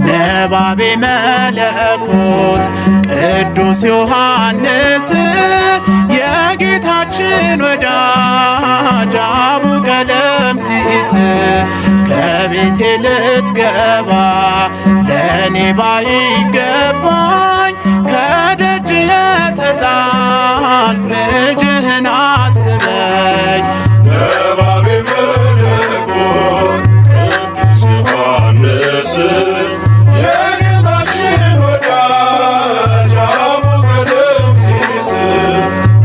ነባቤ መለኮት ቅዱስ ዮሐንስ የጌታችን ወዳጅ አቡቀለምሲስ ከቤቴ ልትገባ ለእኔ ባይገባኝ ከደጅ የተጣልኩ ልጅህን አስበኝ። ነባቤ መለኮት ቅዱስ ዮሐንስ የጌታችን ወዳጅ አቡቀለምሲስ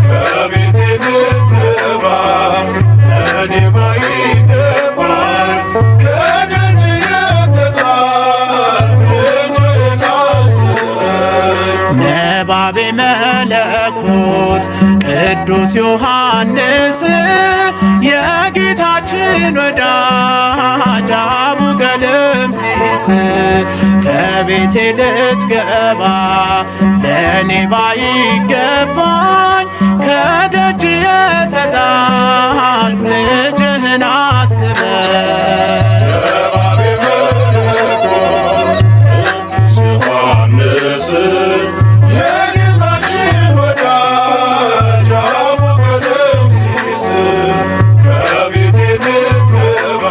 ከቤቴ ልትገባ ለእኔ ባይገባኝ ከደጅ የተጣልኩ ልጅህን አስበኝ። ነባቤ መለኮት ቅዱስ ዮሐንስ የጌታችን ወዳጅ አቡቀለምሲስ ከቤቴ ልትገባ ለእኔ ባይገባኝ ከደጅ የተጣልኩ ልጅህን አስበኝ። ነባቤ መለኮት ቅዱስ ዮሐንስ የጌታችን ወዳጅ አቡቀለምሲስ ከቤቴ ልትገባ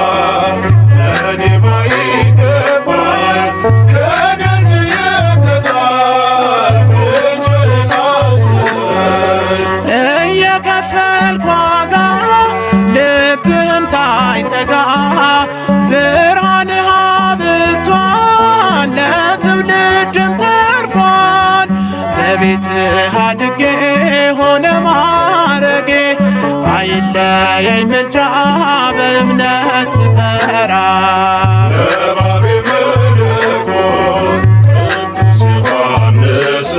ለእኔ ባይገባኝ ከደጅ የተጣልኩ ልጅህን አስበኝ። እየከፈልኩ ዋጋ ልብህም ሳይሰጋ ብርሃንህ አብርቷል ለትውልድም ተርፏል። በቤትህ አድጌ ሆነ ማረጌ አይለየኝ ምልጃ በእምነት ስጠራ። ነባቤ መለኮት ቅዱስ ዮሐንስ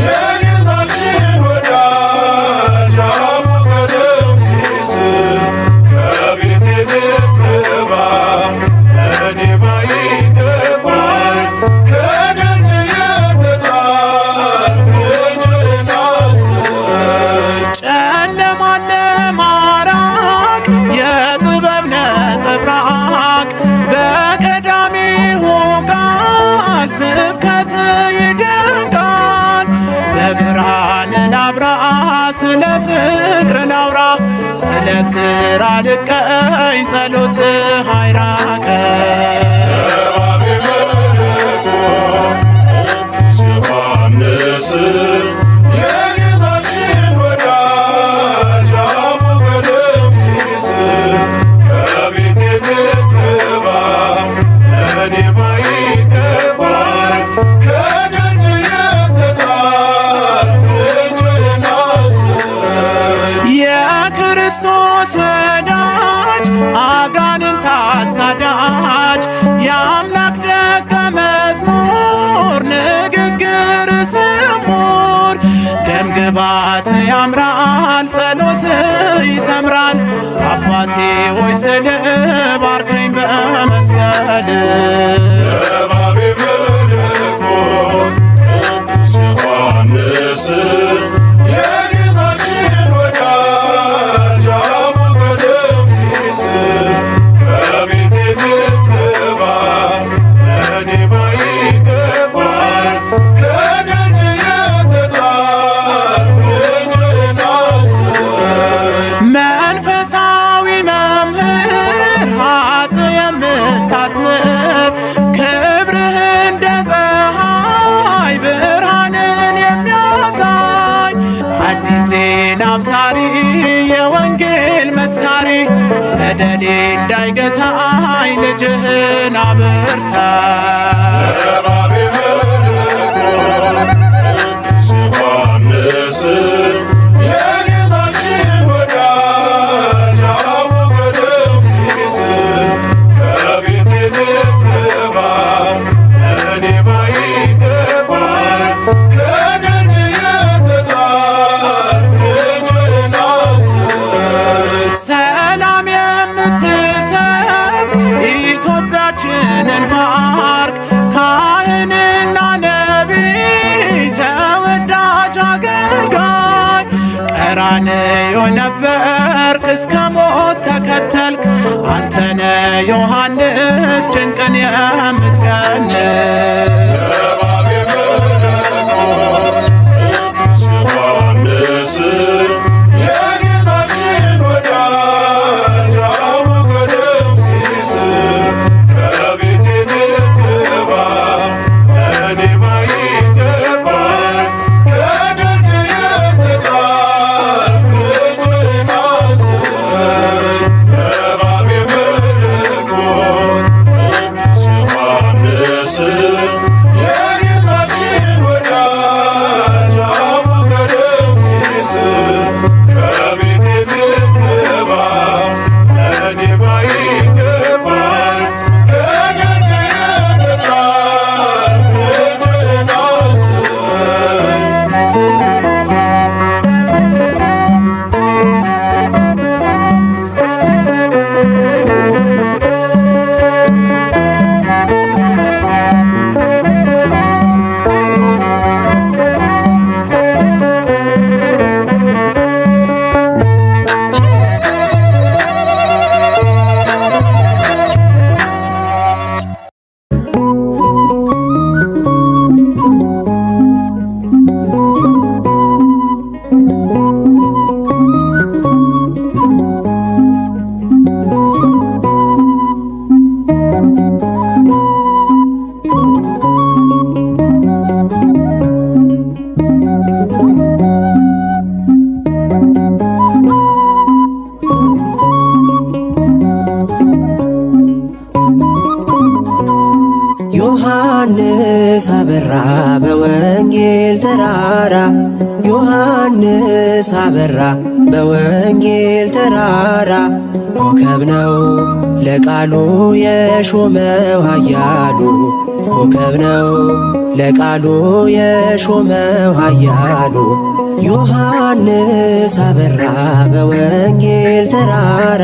የጌታችን ወዳጅ አቡቀለምሲስ ከቤቴ ልትገባ ለእኔ ባይገባኝ ከደጅ የተጣልኩ ልጅህን አስበኝ። ጨለማን ለማራቅ የጥበብ ነጸብራቅ በቀዳሚው ቃል ስብከት ይደንቃል። በብርሃን ላብራ ስለ ፍቅር ላውራ ስለ ሥራ ልቀኝ ጸሎትህ አይራቀኝ። ነባቤ መለኮት ቅዱስ ዮሐንስ የጌታችን ወዳጅ አቡቀለምሲስ ከቤቴ ልትገባ ለእኔ ባይገባኝ ከደጅ የተጣልኩ ልጅህን አስበኝ። የክርስቶስ ወዳጅ አጋንንት አሳዳጅ የአምላክ ደቀ መዝሙር ንግግር ስሙር ደምግባት ያምራል ጸሎት ይሰምራል። አባቴ ሆይ ስል ባርከኝ በመስቀል። ነባቤ መለኮት ቅዱስ ዮሐንስ የጌታችን ወዳጅ አቡቀለምሲስ ከቤቴ ልትገባ ለእኔ ባይገባኝ ከደጅ የተጣልኩ ልጅህን አስበኝ። መንፈሳዊ መምህር ኃጥ የምታስምር ክብርህ እንደ ፀሐይ ብርሃንን የሚያሳይ አዲስ ዜና አብሳሪ የወንጌል መስካሪ በደሌ እንዳይገታኝ ልጅህን አብርታ። ነባቤ መለኮት ቅዱስ ዮሐንስ የጌታችን ወዳጅ አቡቀለምሲስ ከቤቴ ልትገባ ለእኔ ባይገባኝ ከደጅ የተጣልኩ ልጅህን አስበኝ። ሰላም የምትሰብ ኢትዮጵያችንን ባርክ ቀራንዮ ነበርክ እስከ ሞት ተከተልክ አንተነ ዮሐንስ ጭንቅን የምትቀንስ እባቤ መለኮት ቅዱስ ዮሐንስ የጌታችን ወዳጅ አቡ ቀለምሲስ ከቤቴ ልትገባ ለእኔ ባይገባኝ ከደጅ የተጣልክ ልጅህን አስበኝ። እባቤ መለኮት ቅዱስ ዮሐንስ የጌታችን ወዳጅ አቡ ቀለምሲስ ከቤቴ ልትገባ ለእኔ ባይገባኝ ከደጅ የተጣልክ ልጅህን አስበኝ። ዮሐንስ አበራ በወንጌል ተራራ ዮሐንስ አበራ በወንጌል ተራራ ኮከብ ነው ለቃሉ የሾመው ኃያሉ ኮከብ ነው ለቃሉ የሾመው ኃያሉ ዮሐንስ አበራ በወንጌል ተራራ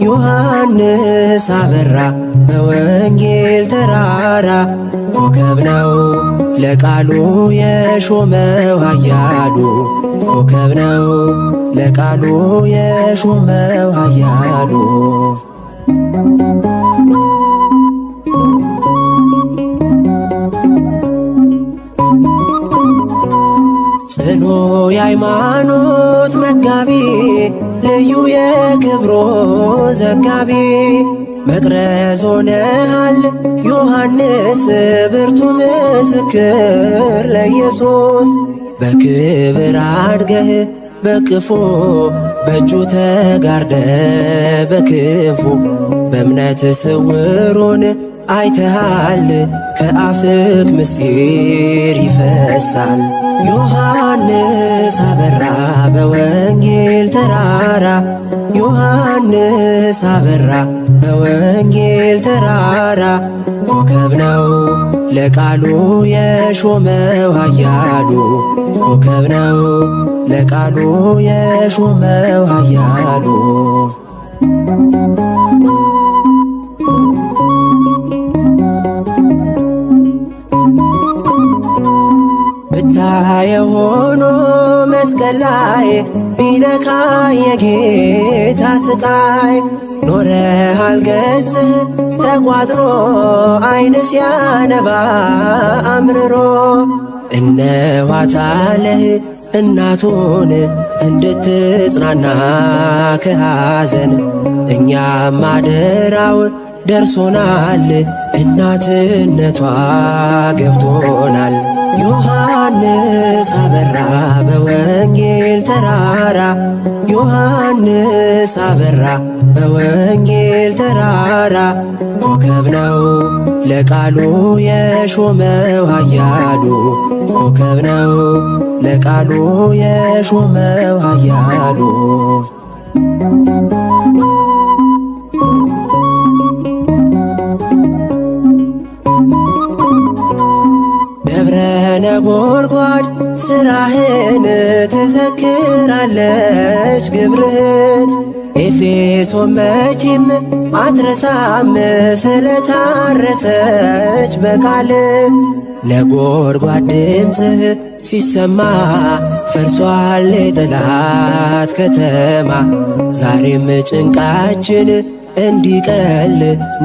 ዮሐንስ አበራ በወንጌል ተራራ ኮከብ ነው ለቃሉ የሾመው ኃያሉ ኮከብ ነው ለቃሉ የሾመው ኃያሉ ጽኑ የሃይማኖት መጋቢ ልዩ የክብሮ ዘጋቢ መቅረዝ ሆነሃል ዮሐንስ ብርቱ ምስክር ለኢየሱስ በክብር አድገህ በክፉ በእጁ ተጋርደ በክፉ በእምነት ስውሩን አይተሃል ከአፍክ ምስጢር ይፈሳል ዮሐንስ አበራ በወንጌል ተራራ ዮሐንስ አበራ በወንጌል ተራራ ኮከብ ነው ለቃሉ የሾመው ኃያሉ ኮከብ ነው ለቃሉ የሾመው ኃያሉ ብታየው ሆኖ መስቀል ላይ ቢነካ የጌታ ስቃይ ኖረሃል ገጽህ ተቋጥሮ አይን ሲያነባ አምርሮ እነኋታለህ እናቱን እንድትጽናና ከሐዘን እኛም አደራው ደርሶናል እናትነቷ ገብቶናል ዮሐንስ አበራ በወንጌል ተራራ ዮሐንስ አበራ በወንጌል ተራራ ኮከብ ነው ለቃሉ የሾመው ኃያሉ ኮከብ ነው ለቃሉ የሾመው ኃያሉ ደብረ ነጎድጓድ ስራህን ትዘክራለች ግብርህን ኤፌሶን መቼም አትረሳም ስለታረሰች በቃል ነጎድጓድ ድምፅህ ሲሰማ ፈርሷል የጠላት ከተማ። ዛሬም ጭንቃችን እንዲቀል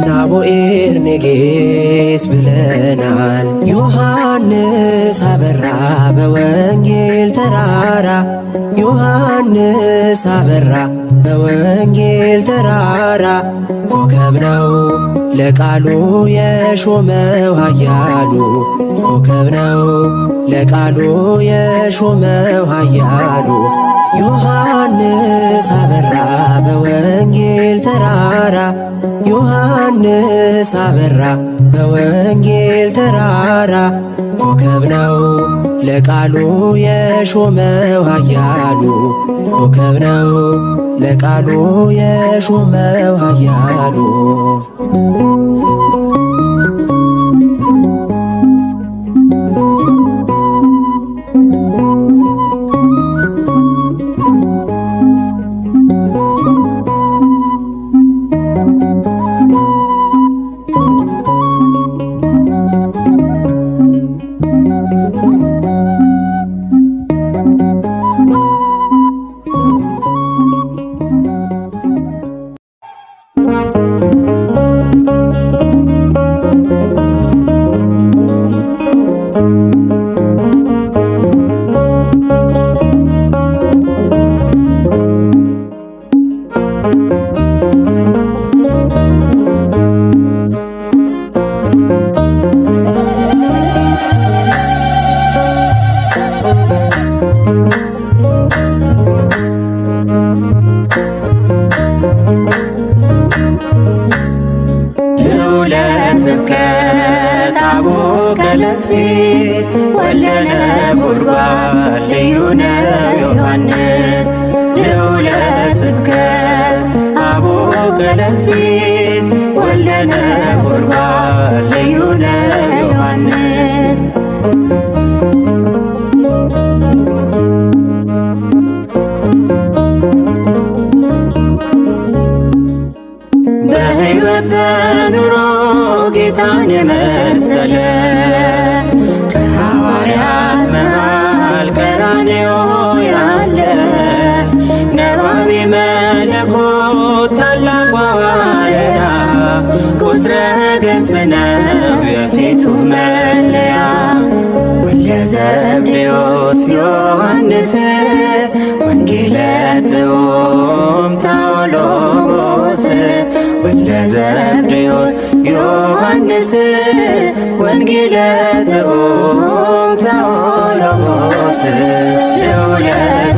ናቦኤር ኔጌስ ብለናል። ዮሐንስ አበራ በወንጌል ተራራ፣ ዮሐንስ አበራ በወንጌል ተራራ። ኮከብ ነው ለቃሉ የሾመው ኃያሉ፣ ኮከብ ነው ለቃሉ የሾመው ኃያሉ። ዮሐንስ አበራ በወንጌል ተራራ፣ ዮሐንስ አበራ በወንጌል ተራራ። ኮከብ ነው ለቃሉ የሾመው ኃያሉ፣ ኮከብ ነው ለቃሉ የሾመው ኃያሉ። ስብከት አቡቀለምሲስ ወለነ ጉርጓድ ልዩ ነው ዮሐንስ። ልዑለ ስብከት አቡቀለምሲስ ወለነ ጉርጓድ ልዩ ነው ዮሐንስ። በሕይወት ኑሮ ጌታን የመሰለ ከሐዋርያት መሃል ቀራንዮ ያለ ነባቤ መለኮት ታላቅ ሐዋርያ ቁስረ ገጽ ነው የፊቱ መለያ። ወልደ ዘብዴዎስ ዮሐንስ ወንጌለ ጥዑም ታኦሎጎስ ወልደ ዘብዴዎስ ዮሐንስ ወንጌለ ጥዑም ታኦሎጎስ። ልዑለ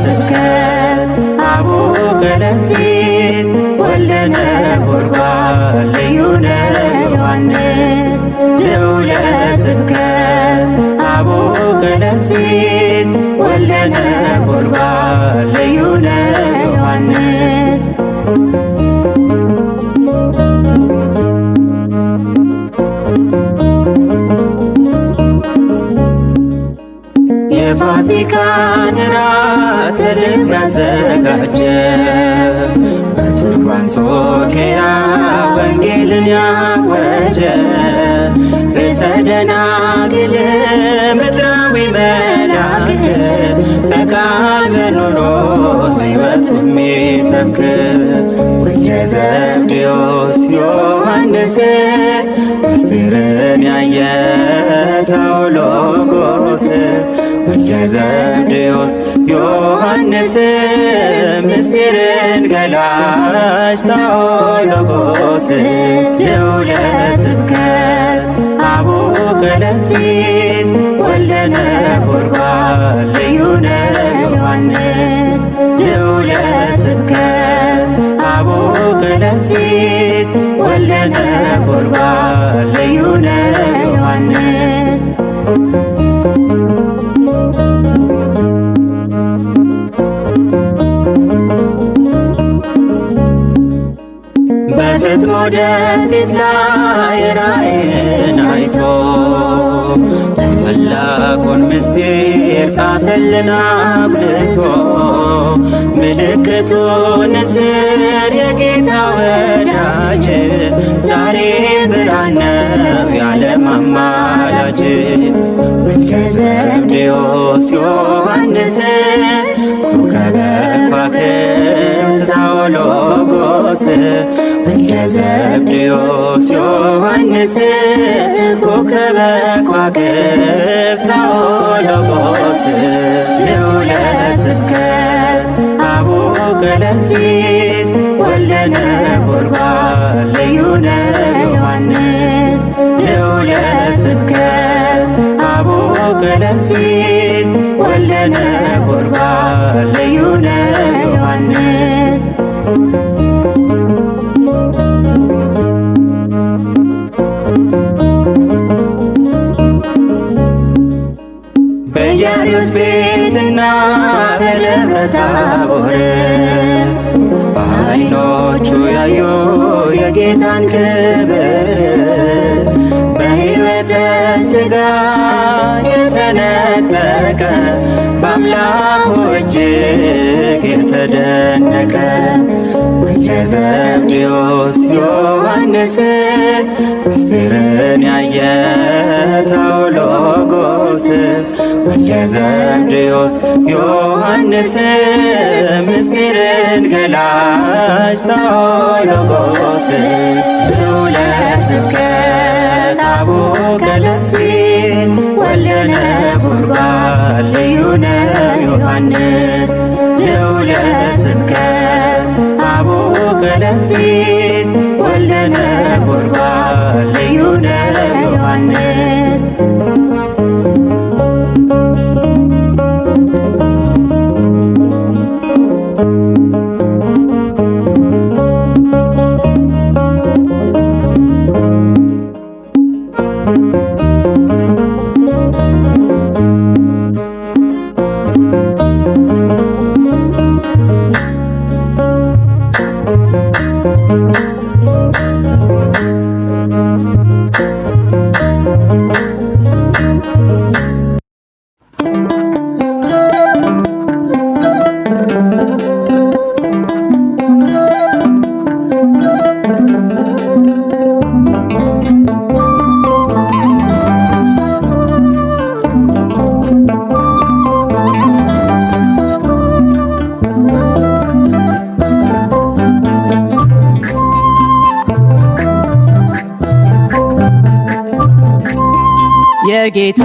ስብከት አቡቀለምሲስ ወለነ ጉርጓድ ልዩ ነው ዮሐንስ። ልዑለ ስብከት አቡቀለምሲስ ወለነ ጉርጓድ ልዩ ነው ዮሐንስ። የፋሲካን ራት ተልብ ያዘጋጀ በቱርክ አንጾኪያ ወንጌልን ያወጀ ርዕሰ ደናግል ምድራዊ መልአክ በቃል በኑሮ ሕይወቱ የሚሰብክ ወልደ ዘብዴዎስ ዮሐንስ ምስጢርን ያየ ታኦሎጎስ ወልደ ዘብዴዎስ ዮሐንስ ምስጢርን ገላጭ ታኦሎጎስ። ልዑለ ስብከት አቡቀለምሲስ ወለነ ጉርጓድ ልዩ ነው ዮሐንስ። ልዑለ ስብከት አቡቀለምሲስ ወለነ ጉርጓድ ልዩ ነው ዮሐንስ። በፍጥሞ ደሴት ላይ ራእይን አይቶ ታላቁን ምስጢር ጻፈልን አጉልቶ ምልክቱን ንስር የጌታ ወዳጅ ዛሬ ብርሃን ነው የዓለም አማላጅ ወልደ ዘብዴዎስ ዮሐንስ ኮከበ ከዋክብት ታኦሎጎስ ወልደ ዘብዴዎስ ዮሐንስ ኮከበ ከዋክብት ታኦሎጎስ ልዑለ ስብከት አቡነ ቀለምሲስ ወልደ ነጎድጓድ ልዩነ ዮሐንስ ልዑለ ስብከት አቡነ ቀለምሲስ ወልደ ነጎድጓድ ልዩነ ዮሐንስ በኢያሪስ ቤትና በደብረ ታቦር አይኖቹ ያዩ የጌታን ክብር በሕይወተ ሥጋ የተነጠቀ በአምላኩ እጅግ የተደነቀ ወልደ ዘብዴዎስ ዮሐንስ ምስጢርን ያየ ታኦሎጎስ ወልደ ዘብዴዎስ ዮሐንስ ምስጢርን ገላጭ ታኦሎጎስ ልዑለ ስብከት አቡነ ቀለምሲስ ወልደ ነጎድጓድ ልዩነ ዮሐንስ ልዑለ ስብከት አቡነ ቀለምሲስ ወልደ ነጎድጓድ ልዩነ ዮሐንስ የጌታ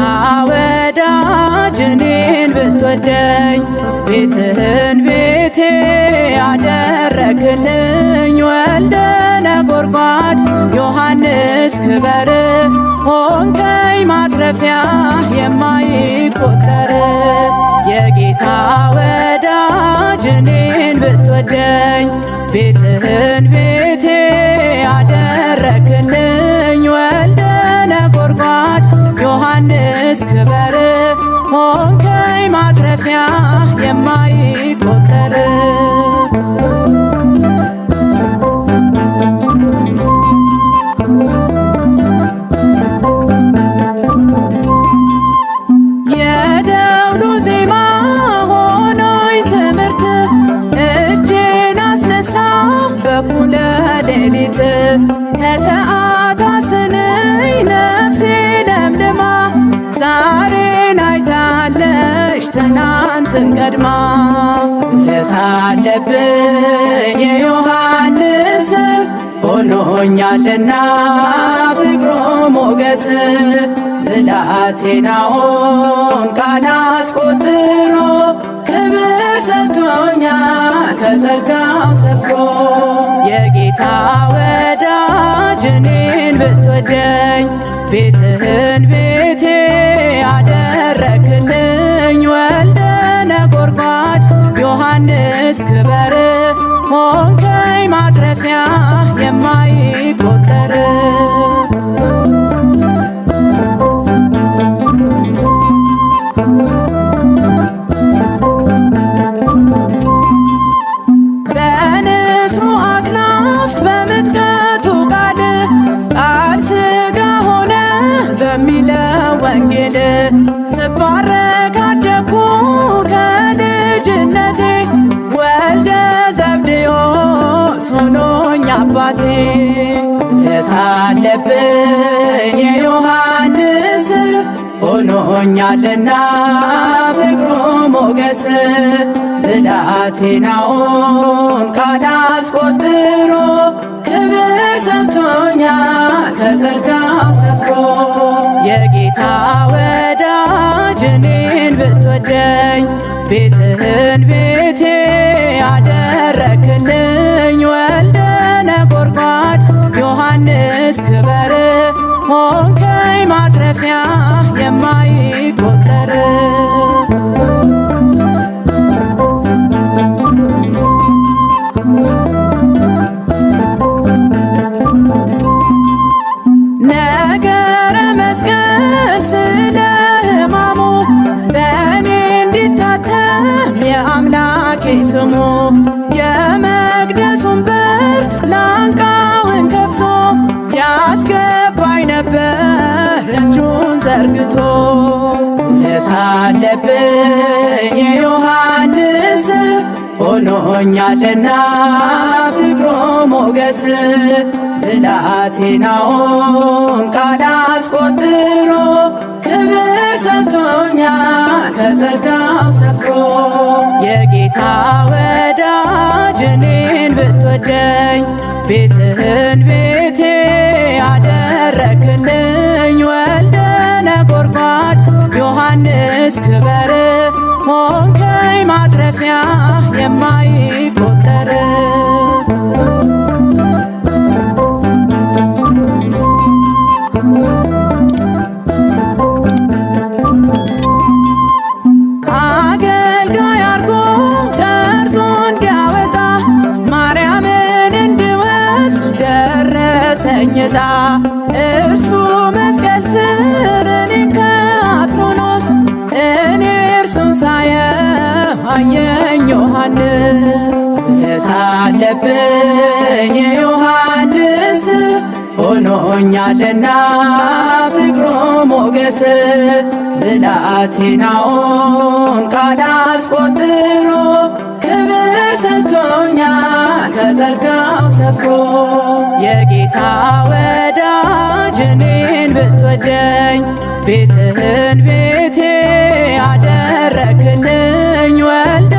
ወዳጅ እኔን ብትወደኝ ቤትህን ቤቴ ያደረክልኝ ወልደ ነጎድጓድ ዮሐንስ ክበር ሆንከኝ ማትረፊያ የማይቆጠር የጌታ ወዳጅ እኔን ብትወደኝ ቤትህን ቤቴ ያደረክልኝ ወልደ ነጎድጓድ ዮሐንስ ክበር ሆንከኝ ማትረፊያ የማይቆጠር የደውሉ ዜማ ሆኖኝ ትምህርት እጄን አስነሳ በኩለ ሌሊት ከሰዓት አስነኝ ነፍሴ ለምልማ ዛሬን አይታለች ትናንትን ቀድማ ውለታ አለብኝ የዮሐንስ ሆኖኛልና ፍቅሮ ሞገስ ብላቴናውን ቃል አስቆጥሮ ክብር ሰጥቶኛል ከጸጋው ሰፍሮ የጌታ ወዳጅ እኔን ብትወደኝ ቤትህን ቤቴ ያደረክልኝ ወልደ ነጎድጓድ ዮሐንስ ክበር ሆንከኝ ማትረፊያ የማይቆጠር በንስሩ አክናፍ በምጥቀቱ ቃል ሥጋ ሆነ በሚለው ወንጌል አለብኝ የዮሐንስ ሆኖኛልና ፍቅሩ ሞገስ ብላቴናውን ካላስቆጥሮ ክብር ሰጥቶኛል ከጸጋው ሰፍሮ የጌታ ወዳጅ እኔን ብትወደኝ ቤትህን ቤቴ ያደረክልኝ ወልደ ነጎድጓድ ዮሐንስ ክበር ሆንከኝ ማትረፊያ የማይቆጠር ነገረ መስቀል ስለ ሕማሙ በእኔ እንዲታተም የአምላኬ ስሙ የመቅደሱን በር ላንቃውን ከፍቶ ያስገባኝ ነበር እጁን ዘርግቶ ለታለብኝ የዮሐንስ ሆኖኛልና ፍቅሩ ሞገስ ብላቴናውን ካላስቆጥሮ ክብር ሰጥቶኛል ከጸጋው ሰፍሮ የጌታ ወዳጅ እኔን ብትወደኝ ቤትህን ቤቴ ያደረክልኝ ወልደ ነጎድጓድ ዮሐንስ ክበር ሆንከኝ ማትረፊያ የማይቆጠር አገልጋይ አርጎ ቀርጾ እንዲያወጣ ማርያምን እንድወስድ ደረሰኝ ዕጣ እርሱ መስቀል ስር እኔ ከአትሮኖስ እኔ እርሱን ሳየው አየኝ ዮሐንስ የታለብኝ የዮሐንስ ሆኖኛልና ፍቅሩ ሞገስ ብላቴናውን ካላስቆጥሮ ክብር ሰጥቶኛል ከጸጋው ሰፍሮ የጌታ ወዳጅ እኔን ብትወደኝ ቤትህን ቤቴ ያደረክልኝ ወልደ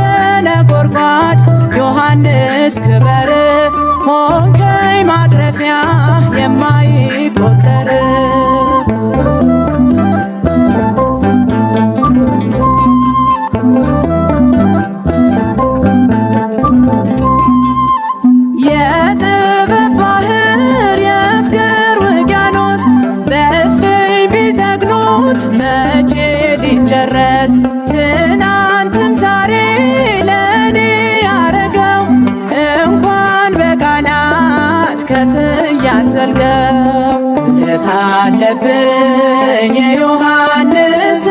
ነጎድጓድ ዮሐንስ ክበር ሆንከኝ ማትረፊያ የማይቆጠር የጥበብ ባህር የፍቅር ውቅያኖስ በእፍኝ ቢዘግኑት መቼ ሊጨረስ ትናንትም ዛሬ ለእኔ ያረገው እንኳን በቃላት ከፍዬ አልዘልቀው የታለብኝ የዮሐንስ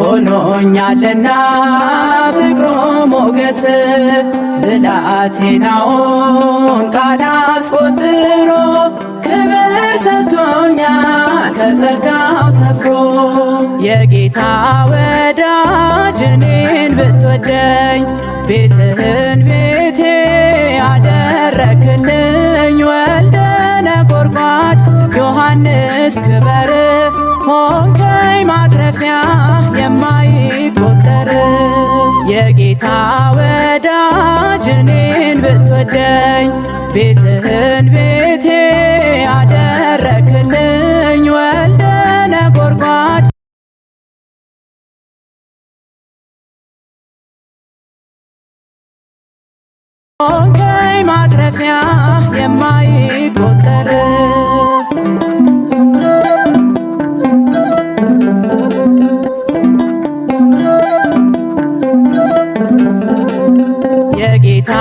ሆኖኛልና ፍቅሩ ሞገስ ብላቴናውን ካላስቆጥሮ ክብር ሰጥቶኛል ከጸጋው ሰፍሮ የጌታ ወዳጅ እኔን ብትወደኝ ቤትህን ቤቴ ያደረክልኝ ወልደ ነጎድጓድ ዮሐንስ ክበር ሆንከኝ ማትረፊያ የማይቆጠር የጌታ ወዳጅ እኔን ብትወደኝ ቤትህን ቤቴ ያደረክልኝ ወልደ ነጎድጓድ ሆንከኝ ማትረፊያ የማይቆጠር የጌታ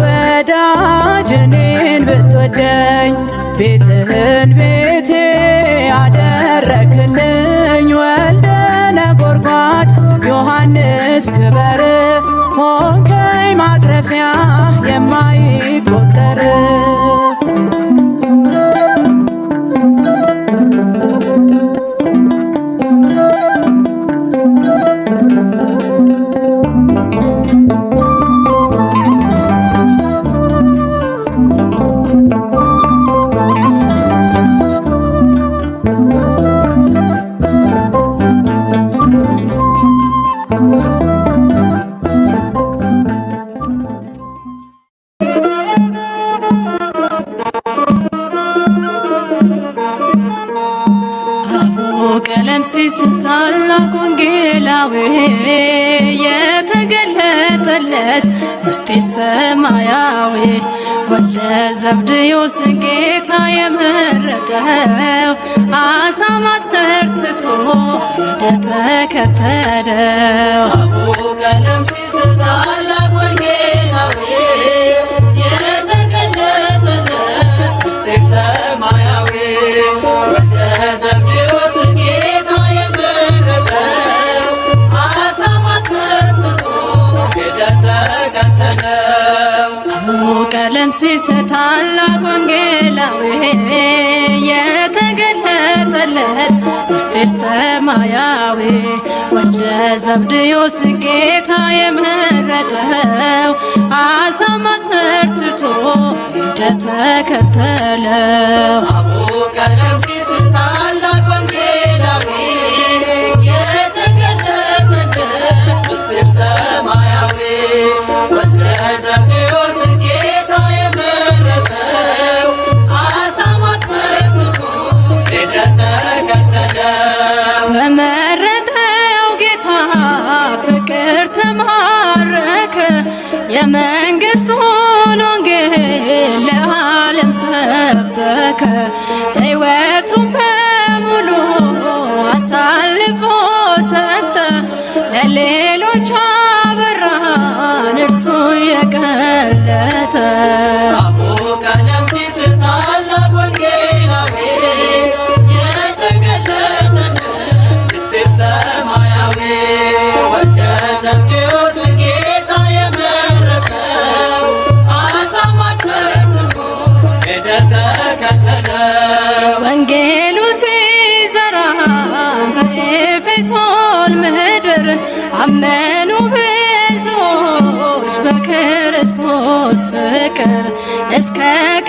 ወዳጅ እኔን ብትወደኝ ቤትህን ቤቴ ያደረክልኝ ወልደ ነጎድጓድ ዮሐንስ ክበር ሆንከኝ ማትረፊያ የማይቆጠር የተገለጠለት ምስጢር ሰማያዊ ወልደ ዘብዴዎስ ጌታ የመረጠው አሳማት ፈርትቶ እንደተከተለው አቡቀለምሲስ ታላቅ ወንጌላዊ የተገለጠለት ምስጢር ሰማያዊ ወልደ ዘብዴዎስ ጌታ የመረጠው አሳማት ፈርትቶ እንደተከተለው አቡቀለምሲስ ታላቅ ወንጌላዊ የተገለጠለት ምስጢር ሰማያዊ ወልደ ዘብዴዎስ ጌታ የመረጠው አሳማት ፈርትቶ እንደተከተለው አቡቀለምሲስ ታላቅ ወንጌላዊ የተገለጠለት ምስጢር ሰማያዊ ወልደ ዘብዴዎስ ጌታ የመረጠው አሳማት ፈርትቶ እንደተከተለው በመረጠው ጌታ ፍቅር ተማረከ የመንግሥቱን ወንጌል ለዓለም ሰበከ ሕይወቱን በሙሉ አሳልፎ ሰጠ ለሌሎች አበራን እርሱ የቀለጠ አቡቀለምሲስ ታላቅ ወንጌላዊ የተገለጠለት ምስጢር ሰማያዊ ወልደ ዘብዴዎስ ጌታ የመረጠው አሳማት ፈርትቶ እንደተከተለው ወንጌሉ ሲዘራ በኤፌሶን ምድር አመኑ ብዙዎች በክርስቶስ ፍቅር እስከ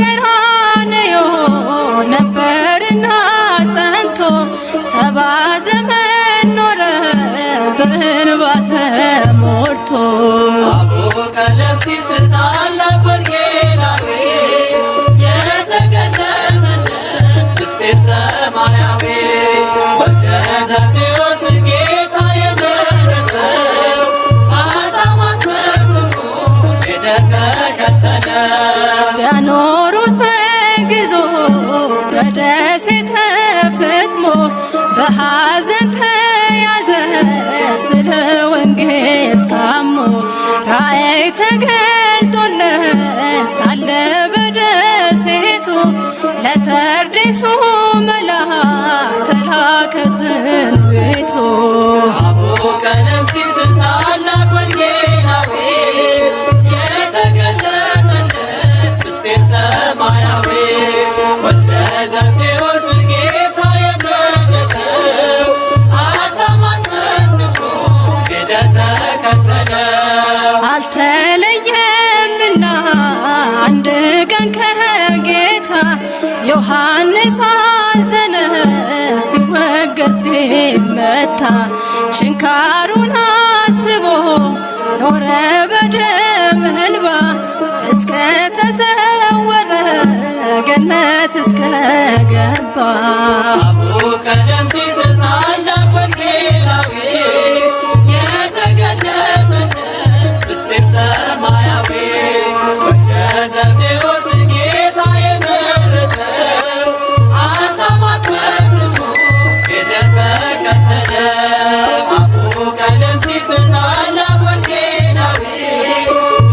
ቀራንዮ ነበርና ጸንቶ 70 ዘመን ኖረ በእንባ ተሞልቶ አቡቀለምሲስ ታላቅ ወንጌላዊ የተገለጠለት ምስጢር ሰማያዊ ወልደ ዘብዴዎስ ጌታ የመረጠው አሳማት ፈርትቶ እንደተከተለው ያኖሩት በግዞት በደሴተ ፍጥሞ በሐዘን ተያዘ ስለ ወንጌል ታሞ ራእይ ተገልጦለት ሳለ በደሴቱ ለሰርዴሱ መልአክ ተላከ ትንቢቱ አቡቀለምሲስ ታላቅ ወንጌላዊ የተገለጠለት ምስጢር ሰማያዊ ወልደ ዘብዴዎስ ጌታ የመረጠው አሳማት ፈርትቶ እንደተከተለው አልተለየምና አንድ ቀን ከጌታ ዮሐንስ አዘነ ሲወገር ሲመታ ችንካሩን አስቦ ኖረ በደም እንባ እስከ ተሰወረ ገነት እስከ ገባ አቡቀለምሲስ ታላቅ ወንጌላዊ የተገለጠለት ምስጢር ሰማያዊ ወልደ ዘብዴዎስ ጌታ የመረጠው አሳማት ፈርትቶ እንደተከተለው አቡቀለምሲስ ታላቅ ወንጌላዊ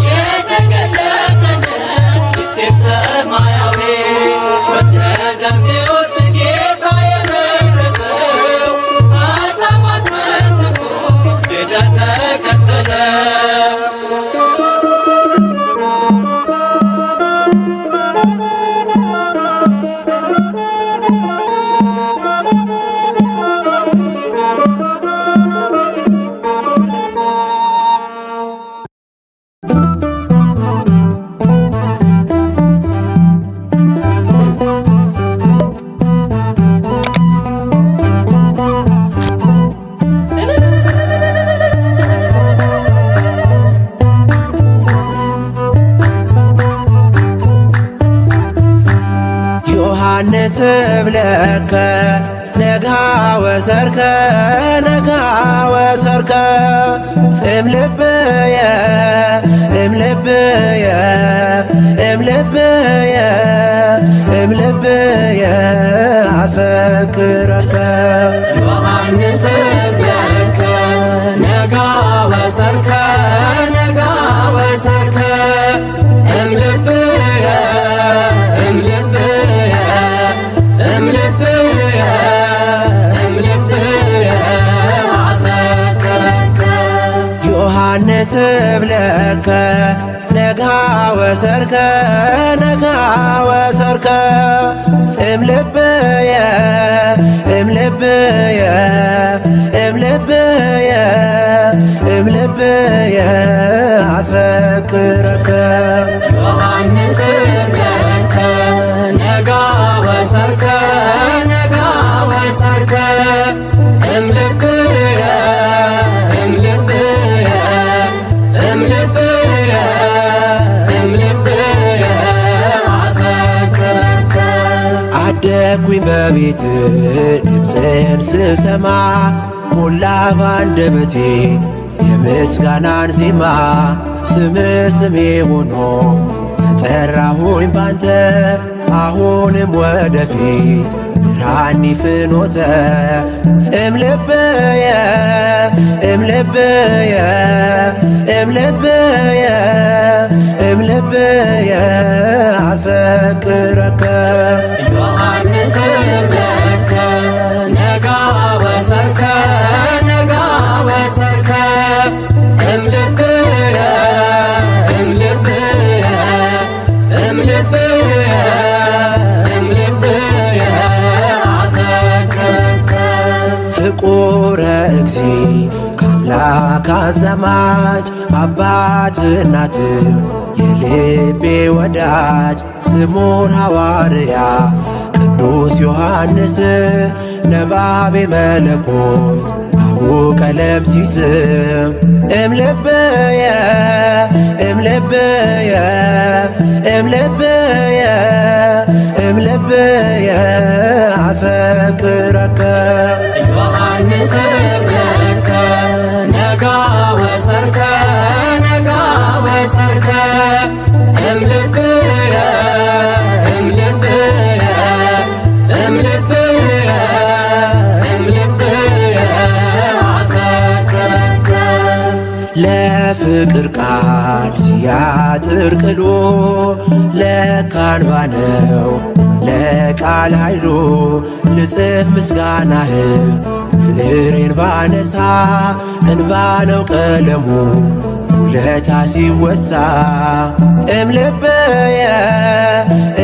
የተገለጠለት ምስጢር ሰማያዊ ወልደ ዘብዴዎስ ጌታ የመረጠው አሳማት ፈርትቶ እንደተከተለው ዮሐንስ ብለከ ነጋ ወሰርከ ነጋ ወሰርከ እምልብየ እምልብየ እምልብየ እምልብየ አፈቅረከ ዮሐንስ ብለከ ነጋ ወሰርከ ነጋ ወሰርከ እምልብየ እምልብየ እምልብየ እምልብየ አፈቅረከ ዮሐንስ ብለከ ነጋ ወሰርከ ነጋ ወሰርከ እምልብየ እምልብየ እምልብየ እምልብየ አፈቅረከ ዮሐንስ ብለከ ነጋ ወሰርከ ነጋ ወሰርከ እምልብየ እምልብየ እምልብየ እምልብየ አፈቅረከ አደግኩኝ በቤት ድምፅህን ስሰማ ሞላ ባንደበቴ የምስጋናን ዜማ ስምህ ስሜ ሆኖ ተጠራሁኝ ባንተ አሁንም ወደፊት ብርሃኒ ፍኖተ እምልብየ እምልብየ እምልብየ እምልብየ አፈቅረከ ዮሐንስ ብለከ ነጋ ወሰርከ ነጋ ወሰርከ እምልብየ እምልብየ እምልብየ እምልብየ አፈቅረከ ፍቁረ እግዚ ከአምላክ አዘማጅ አባት እናትም የልቤ ወዳጅ ስሙር ሐዋርያ ቅዱስ ዮሐንስ ነባቤ መለኮት አቡነ ቀለምሲስ እምልብየ እምልብየ እምልብየ እምልብየ አፈቅረከ ዮሐንስ ብለከ ነጋ ወሰርከ ነጋ ወሰርከ እምልብየ እምልብየ እምልብየ እምልብየ አፈቅረከ ለፍቅር ቃል ሲያጥር ቅሎ ለካንባ ነው ለቃል ኃይሉ ልጽፍ ምስጋናህን ብዕሬን ባነሳ እንባ ነው ቀለሙ ውለታ ሲወሳ እምልብየ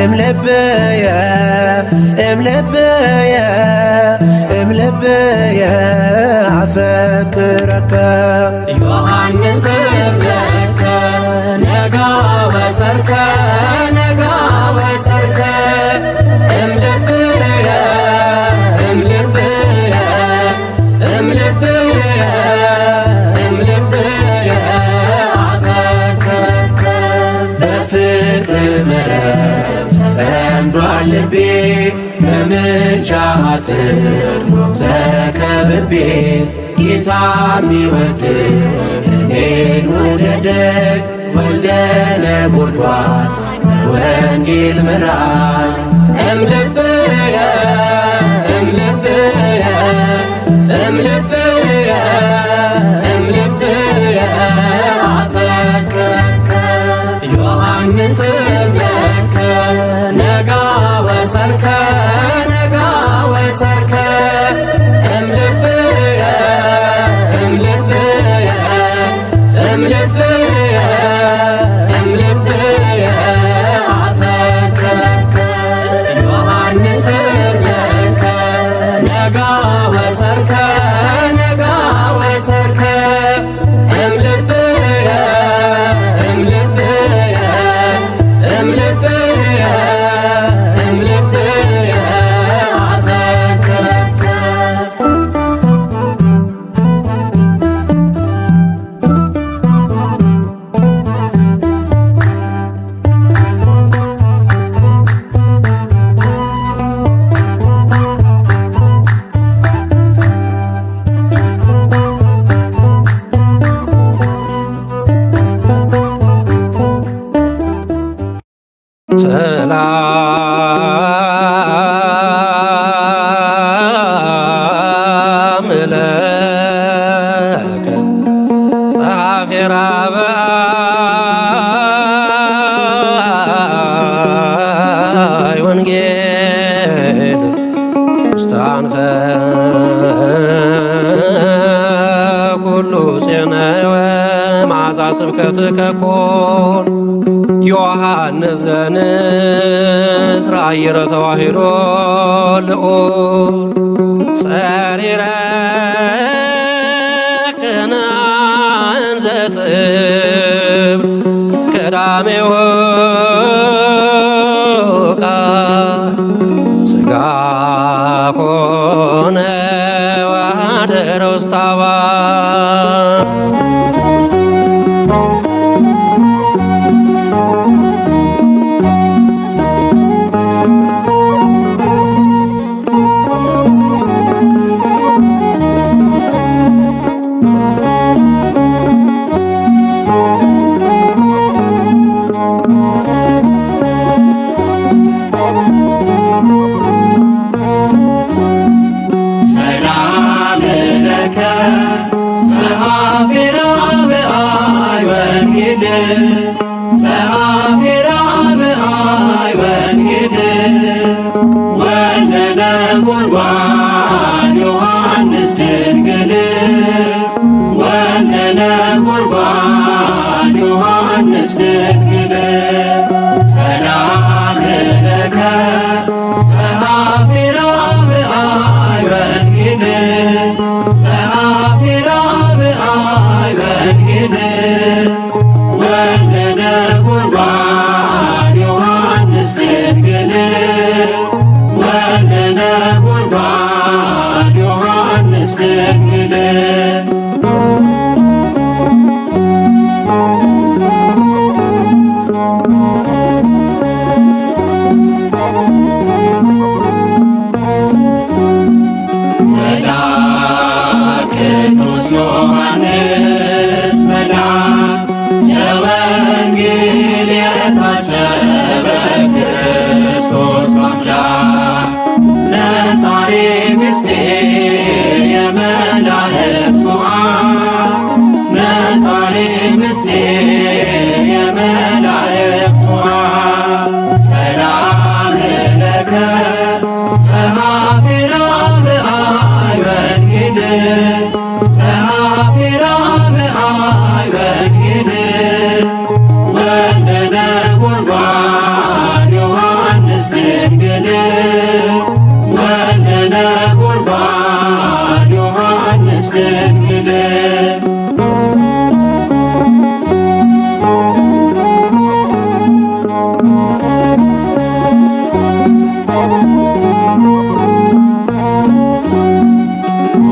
እምልብየ እምልብየ እምልብየ አፈቅረከ ዮሐንስ ብለከ ነጋ ወሰርከ ነጋ ወሰርከ እምልብየ እምልብየ እምልብየ እምልብየ አፈቅረከ በፍቅር መረብ ተጠምዷል ልቤ በምልጃህ አጥር ተከብቤ ጌታ ሚወድ እኔን ውደደግ ወልደ ነጎድጓድ በወንጌል ምራኝ እምልብየ እምልብየ እምልብየ እምልብየ አፈቅረከ ዮሐንስ ብለከ ነጋ ወሰርከ ነጋ ወሰርከ እምልብየ እምልብየ እምልብየ እምልብየ አፈቅረከ ዮሐንስ ብለከ ነጋ ወሰርከ ነጋ ወሰርከ እምልብየ እምልብየ እምልብየ እምልብየ አፈቅረከ በማይ ወንጌል ስታንፈ ኩሉ ፄነወ መዓዛ ስብከትከ ኮን ዮሐንስ ዘንስራ አየረ ተዋሂዶ ልዑል ጸሪረ ክናን ዘጥብ ቀዳሜው ቃል ሥጋ ኮነ ወኀደረ ውስተ አብአብ ነጎድጓድ ዮሐንስ ድንግል ወልደ ነጎድጓድ ዮሐንስ ድንግል ሰላም ለከ ጸሐፊ ራብአይ ወንጌል ጸሐፊ ራብአይ ወንጌል ወልደ ነጎድጓድ ዮሐንስ ድንግል ወልደ ነጎድጓድ ዮሐንስ ድንግል መልአክ ቅዱስ ዮሐንስ መልአክ ለወንጌል የታጨበ ክርስቶስ አምላክ ነጻሬ ምስጢር የመላእክቱ አብ ነጻሬ ምስጢር የመላእክቱ አብ ሰላም ለከ ጸሐፊ ራብአይ ወንጌል ጸሐፊ ራብአይ ወንጌል ወልደ ነጎድጓድ ዮሐንስ ድንግል ወልደ ነጎድጓድ ዮሐንስ ድንግል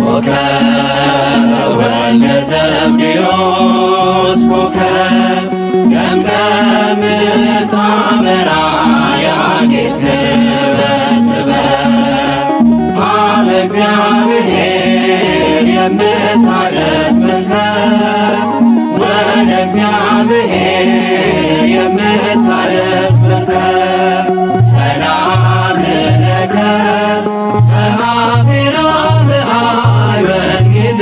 ኮከብ ወልደ ዘብዴዎስ ኮከብ ደምቀህ ምታበራ ያጌጥህ በጥበብ ኀበ እግዚአብሔር የምታደርስ መርከብ ወደ እግዚአብሔር የምታደርስ መርከብ ሰላም ለከ ጸሐፊ ራብአይ ወንጌል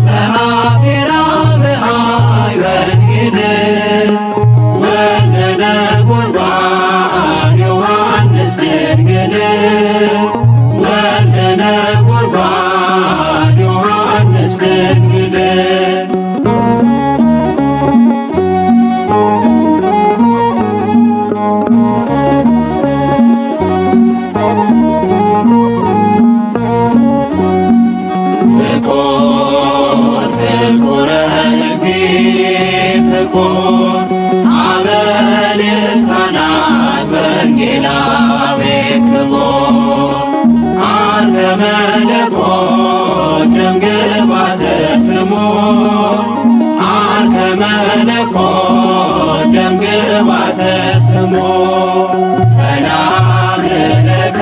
ጸሐፊ ራብአይ ወንጌል ወልደ ነጎድጓድ ዮሐንስ ድንግል ወልደ ነጎድጓድ ዮሐንስ ድንግል ፍቁር እግዚእ ፍቁር አበ ልሳናት ወንጌላዊ ክቡር አርገ መለኮት ደምግባተ ስሙ አርገ መለኮት ደምግባተ ስሙ ሰላም ለከ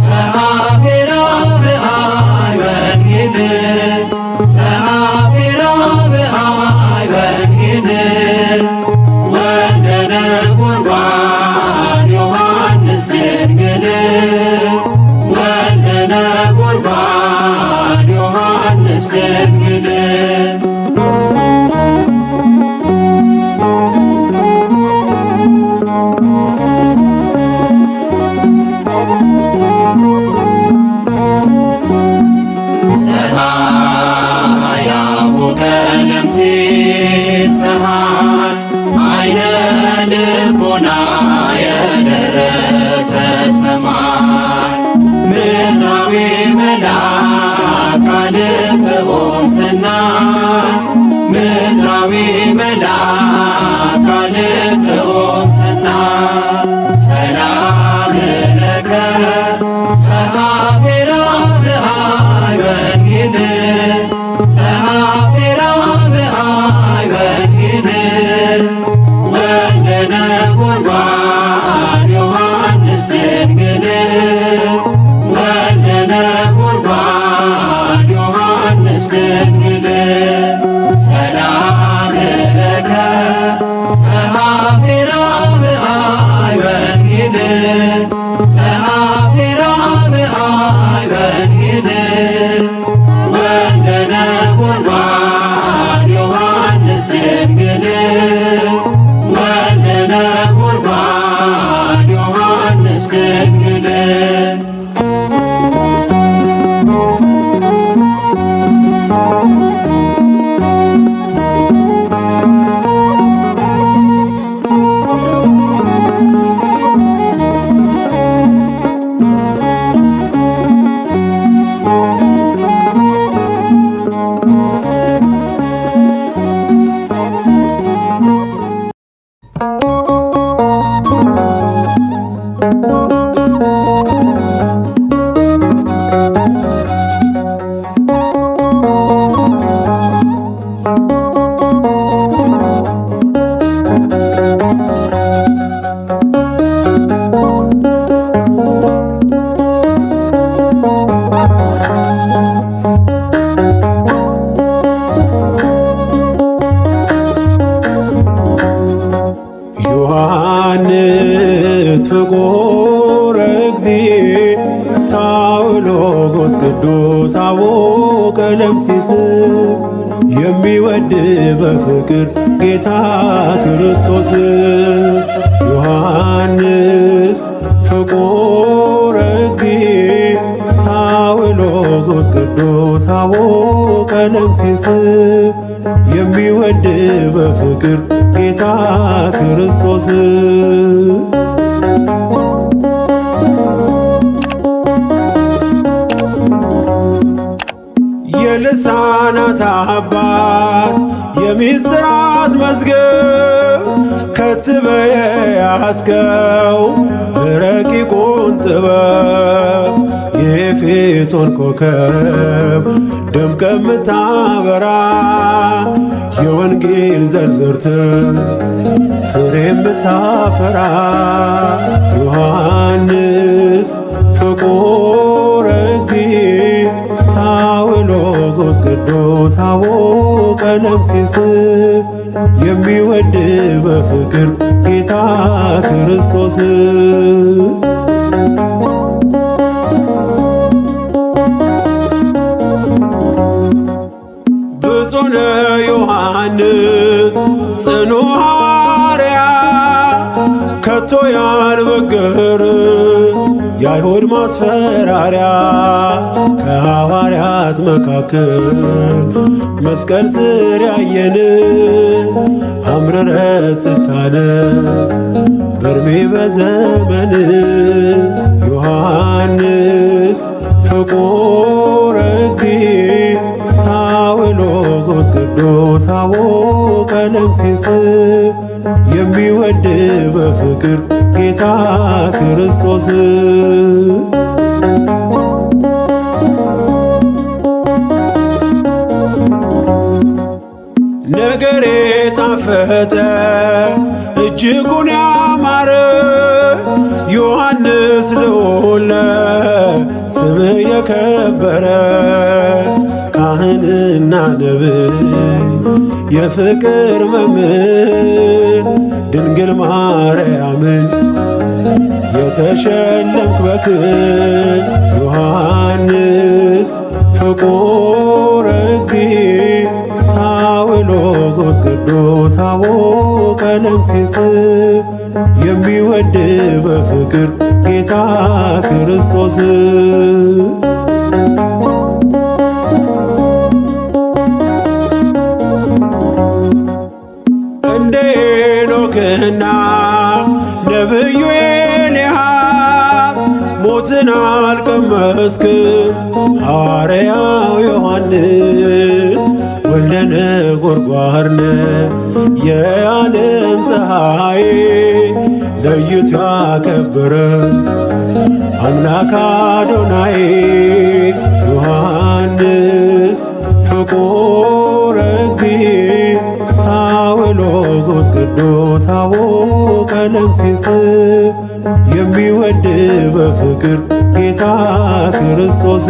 ጸሐፊ ራብአይ ወንጌል ጸሐፊ ራብአይ ወንጌል ወልደ ነጎድጓድ ዮሐንስ ድንግል ወልደ ነጎድጓድ ዮሐንስ ድንግል ቀለም ሲስብ የሚወድ በፍቅር ጌታ ክርስቶስ ዮሐንስ ፍቁረ እግዚእ ታውሎጎስ ቅዱስ አቦ ቀለም ሲስብ የሚወድ በፍቅር ጌታ ክርስቶስ የልሳናት አባት የሚስጥራት መዝገብ ከትበየ ያስከው ረቂቁን ጥበብ የኤፌሶን ኮከብ ደምቀ ምታበራ የወንጌል ዘርዝርት ፍሬ ምታፈራ ዮሐንስ ፍቁረ እግዚእ ታውሎጎስ ቅዱስ አቦ ቀለም ሲስብ የሚወድ በፍቅር ጌታ ክርስቶስ ብፁዕ ዮሐንስ ጽኑ ሐዋርያ ከቶ ያልበገር የአይሁድ ማስፈራሪያ ከሐዋርያት መካከል መስቀል ስር ያየን አምርረ ስታለቅስ በርሜ በዘመን ዮሐንስ ፍቁረ እግዚእ ታውሎጎስ ቅዱስ አቦ ቀለም ሲስብ የሚወድ በፍቅር ጌታ ክርስቶስ ነገሬ ጣፈጠ እጅጉን ያማረ ዮሐንስ ልዑል ስም የከበረ ካህንና ነብይ የፍቅር መምህር ድንግል ማርያምን የተሸለምክ በክብር ዮሐንስ ፍቁረ እግዚእ ታውሎጎስ ቅዱስ አቦ ቀለም ሲስብ የሚወድ በፍቅር ጌታ ክርስቶስ እንደ ሄኖክና ነብዩ ኤልያስ ሞትን አልቀመስክም ሐዋርያው ዮሐንስ ወልደ ነጎድጓድ የዓለም ፀሐይ ለይቶ ያከበረ አምላክ አዶናይ ዮሐንስ ፍቁረ እግዚእ ታውሎጎስ ቅዱስ አቦ ቀለም ሲስብ የሚወድ በፍቅር ጌታ ክርስቶስ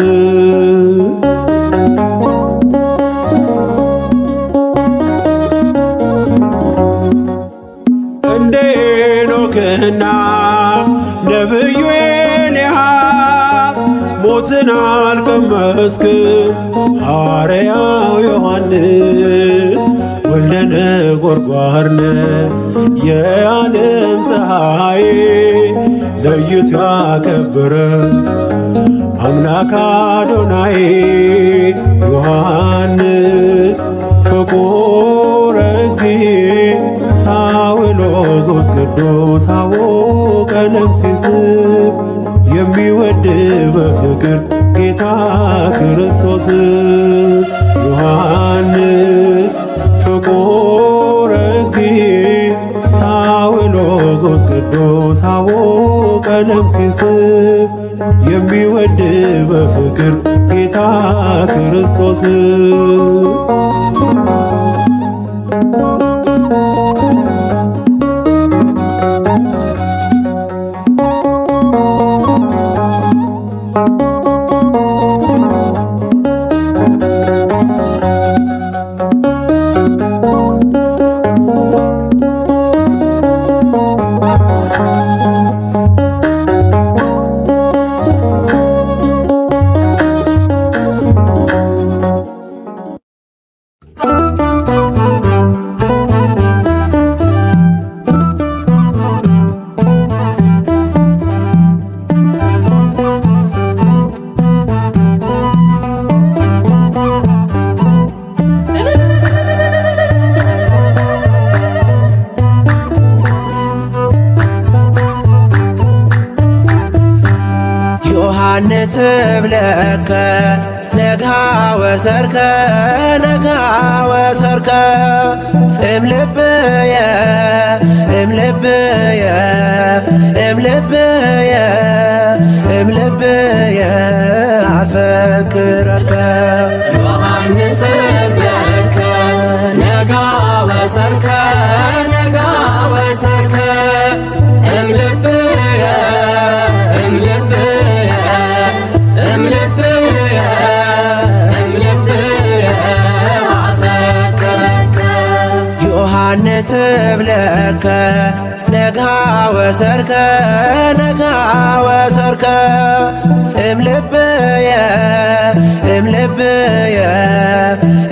እንደ ሄኖክና ነብዩ ኤልያስ ሞትን አልቀመስክም ሐዋርያው ዮሐንስ ወልደ ነጎድጓድ የዓለም ፀሐይ ለይቶ ያከበረ አምላክ አዶናይ ዮሐንስ ፍቁረ እግዚእ ታውሎጎስ ቅዱስ አቦ ቀለም ሲስብ የሚወድ በፍቅር ጌታ ክርስቶስ ዮሐንስ ፍቁረ እግዚእ ታውሎጎስ ቅዱስ አቦ ቀለም ሲስብ የሚወድ በፍቅር ጌታ ክርስቶስ ብለከ ነጋ ወሰርከ ነጋ ወሰርከ እምልብየ እምልብየ እምልብየ እምልብየ አፈቅረከ ዮሐንስ ብለከ ነጋ ወሰርከ ነጋ ወሰርከ እምልብየ እምልብየ እምልብየ እምልብየ አፈቅረከ ዮሐንስ ብለከ ነጋ ወሰርከ ነጋ ወሰርከ እምልብየ እምልብየ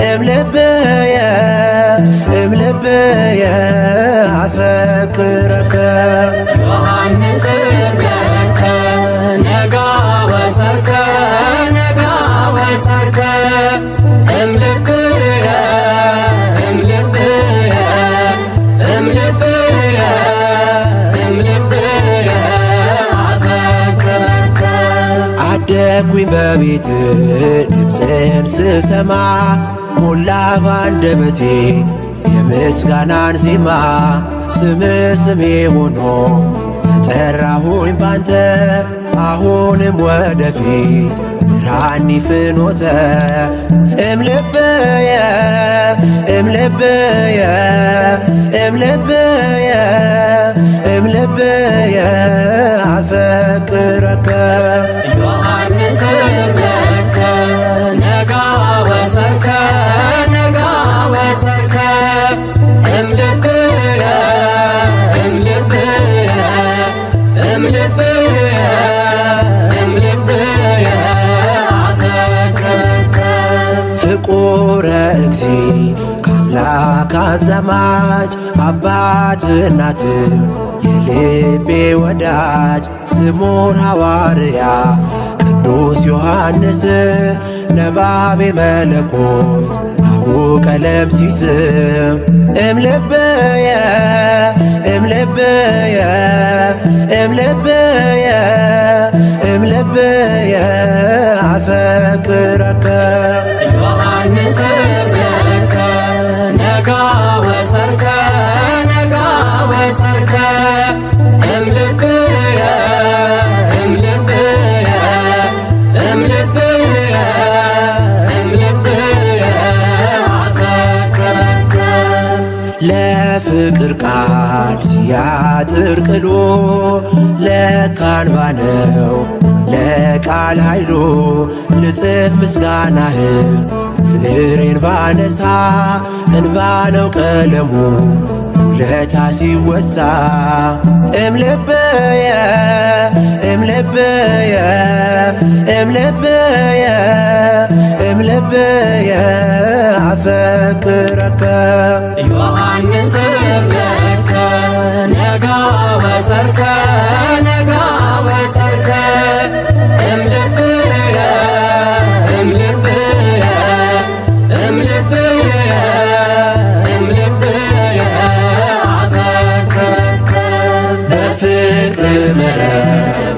እምልብየ እምልብየ አፈቅረከ ዮሐንስ ብለከ ነጋ ወሰርከ ነጋ ወሰርከ እምልብየ እምልብየ እምልብየ እምልብየ አፈቅረከ አደግኩኝ በቤት ድምፅህን ስሰማ ሞላ ባንደበቴ የምስጋናን ዜማ ስምህ ስሜ ሆኖ ተጠራሁኝ ባንተ አሁንም ወደፊት ብርሃኒ ፍኖተ እምልብየ እምልብየ እምልብየ እምልብየ አፈቅረከ ዮሐንስ ብለከ ነጋ ወሰርከ ነጋ ወሰርከ እምልብየ እምልብየ እምልብየ እምልብየ አፈቅረከ ፍቁረ እግዚ ከአምላክ አዘማጅ አባት እናትም የልቤ ወዳጅ ስሙር ሐዋርያ ቅዱስ ዮሐንስ ነባቤ መለኮት አቡ ቀለምሲስ እምልብየ እምልብየ እምልብየ እምልብየ አፈቅረከ ዮሐንስ ብለከ ነጋ ወሰርከ ነጋ ወሰርከ እምልብየ እምልብየ እምልብየ እምልብየ አፈቅረከ ለፍቅር ቃል ሲያጥር ቅሎ ለካንባ ነው ለቃል ኃይሉ ልጽፍ ምስጋናህን ብዕሬን ባነሳ እንባ ነው ቀለሙ ውለታ ሲወሳ እምልብየ እምልብየ እምልብየ እምልብየ አፈቅረከ ዮሐንስ ብለከ ነጋ ወሰርከ ነጋ ወሰርከ እምልብየ እምልብየ እምልብየ እምልብየ አፈቅረከ በፍቅር መረብ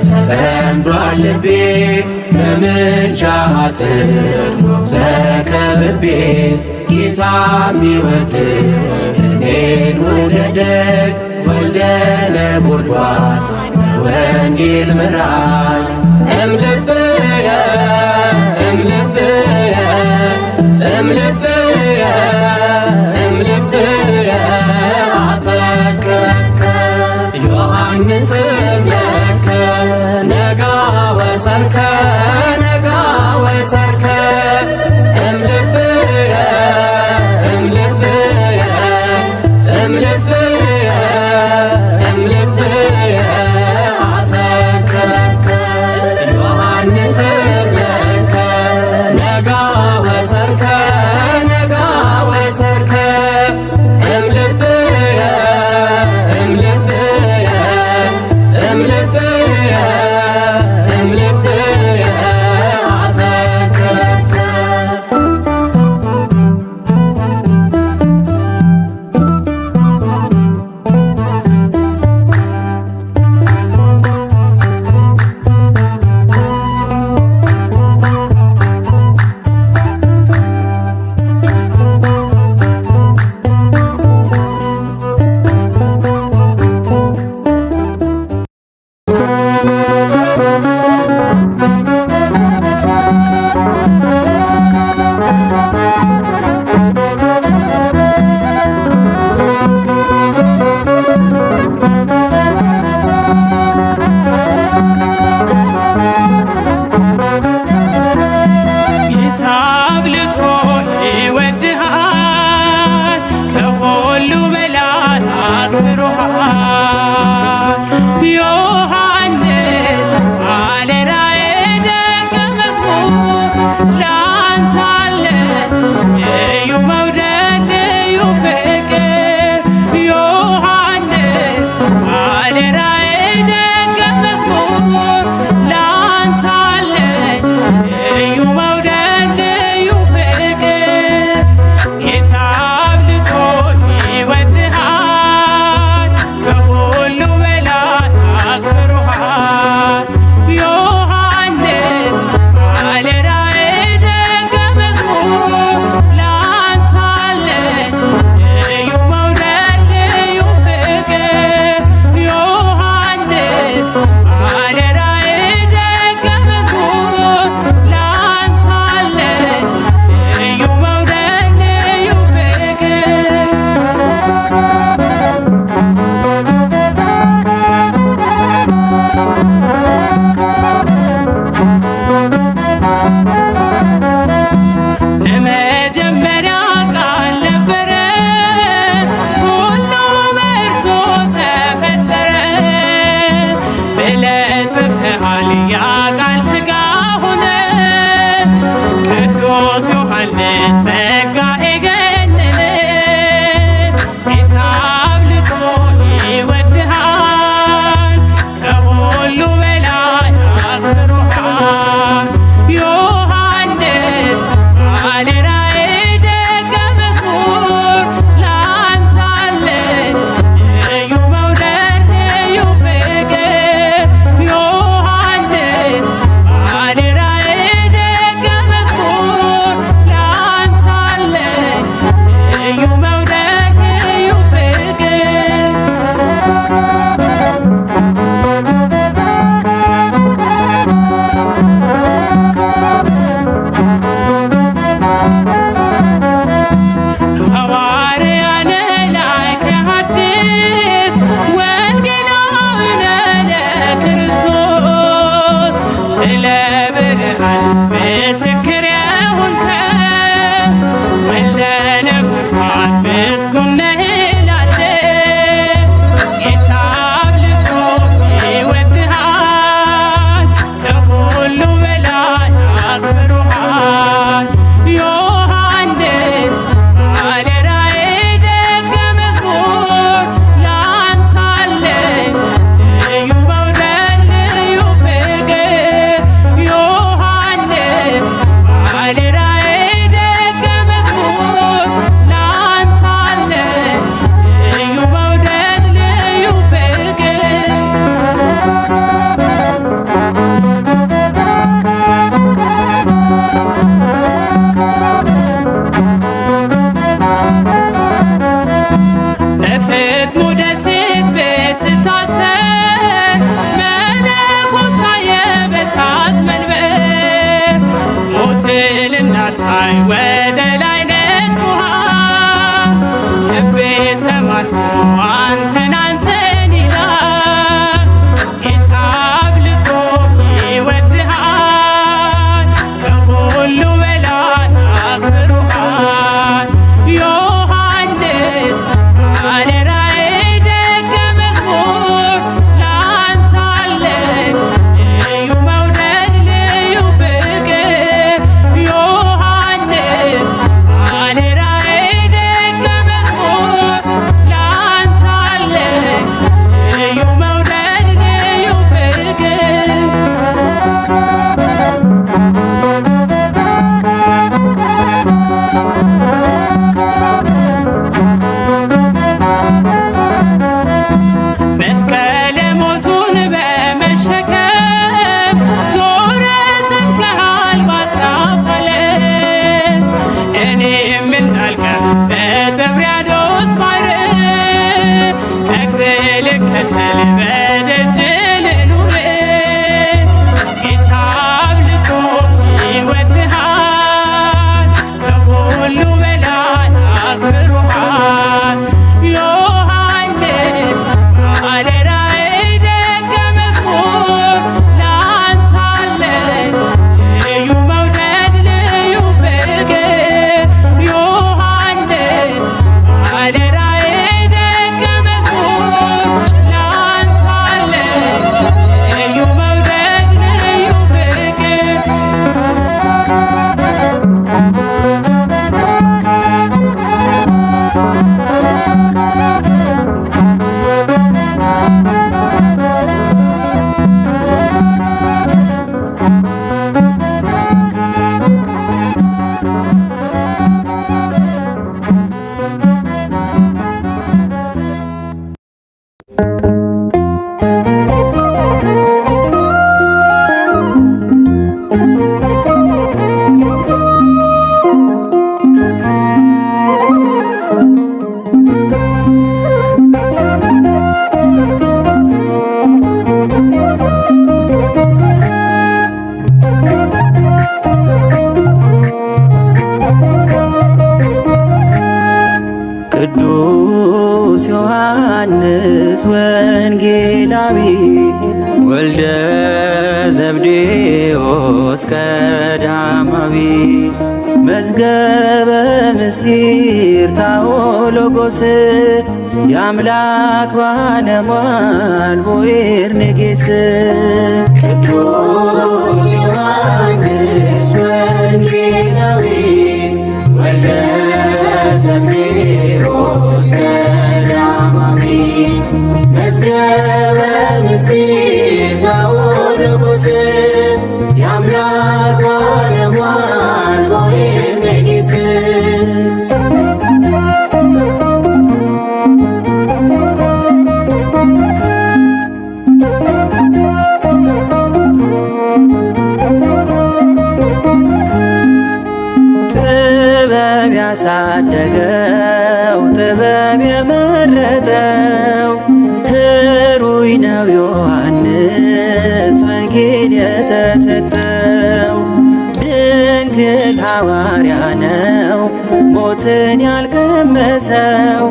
ተጠምዷል ልቤ በምልጃህ አጥር ተከብቤ ጌታ ሚወድ እኔን ውደደግ ወልደ ነጎድጓድ በወንጌል ምራኝ እምልብየ እምልብየ እምልብየ እምልብየ አፈቅረከ ዮሐንስ ብለከ ነጋ ወሰርከ ነጋ ወሰርከ እምልብየ እምልብየ እምልብየ እምልብየ አፈቅረከ ዮሐንስ ብለከ ነጋ ወሰርከ አንተን አንተን ይላል ጌታ አብልጦ ይወድሃል ከሁሉ በላይ አክብሮሃል ዮሐንስ ባለራዕይ ደቀ መዝሙር ላንተ አለኝ ልዩ መውደድ ልዩ ፍቅር ዮሐንስ ባለራዕይ ደቀ መዝሙር ላንተ አለኝ ልዩ መውደድ ልዩ ፍቅር መስቀለ ሞቱን በመሸከም ዞረ ሰብከሃል በአጽናፈ ዓለም እኔም እንዳልቀር በጥብርያዶስ ባሕር ከእግርህ ልከተል በደጅ ልኑር ጌታ አብልጦ ይወድሃል ከሁሉ በላይ አክብሮሃል ዮሐንስ ባለራዕይ ደቀ መዝሙር ላንተ አለኝ ልዩ መውደድ ልዩ ፍቅር ዮሐንስ ባለራዕይ ደቀ መዝሙር ላንተ አለኝ ልዩ መውደድ ልዩ ፍቅር ቅዱስ ዮሐንስ ወንጌላዊ ወልደ ዘብዴዎስ ቀዳማዊ መዝገበ ምስጢር ታኦሎጎስ የአምላክ ባለሟል ቦዔርኔጌስ ቅዱስ ዮሐንስ ወንጌላዊ ወልደ ዘብዴዎስ ቀዳማዊ መዝገበ ምስጢር ታኦሎጎስ የአምላክ ባለሟል ቦዔርኔጌስ ጥበብ ያሳደገው ጥበብ የመረጠው ሕሩይ ነው ዮሐንስ ወንጌል የተሰጠው ድንግል ሐዋርያ ነው ሞትን ያልቀመሰው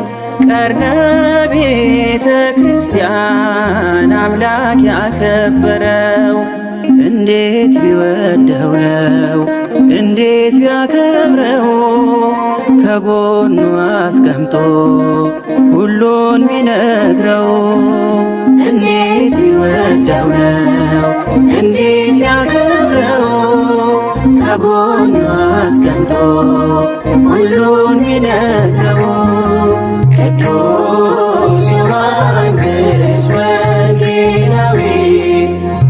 ቀርነ ቤተ ክርስቲያን አምላክ ያከበረው እንዴት ቢወደው ነው እንዴት ቢያከብረው ከጎኑ አስቀምጦ ሁሉን ቢነግረው እንዴት ቢወደው ነው እንዴት ቢያከብረው ከጎኑ አስቀምጦ ሁሉን ቢነግረው ቅዱስ ዮሐንስ ወንጌላዊ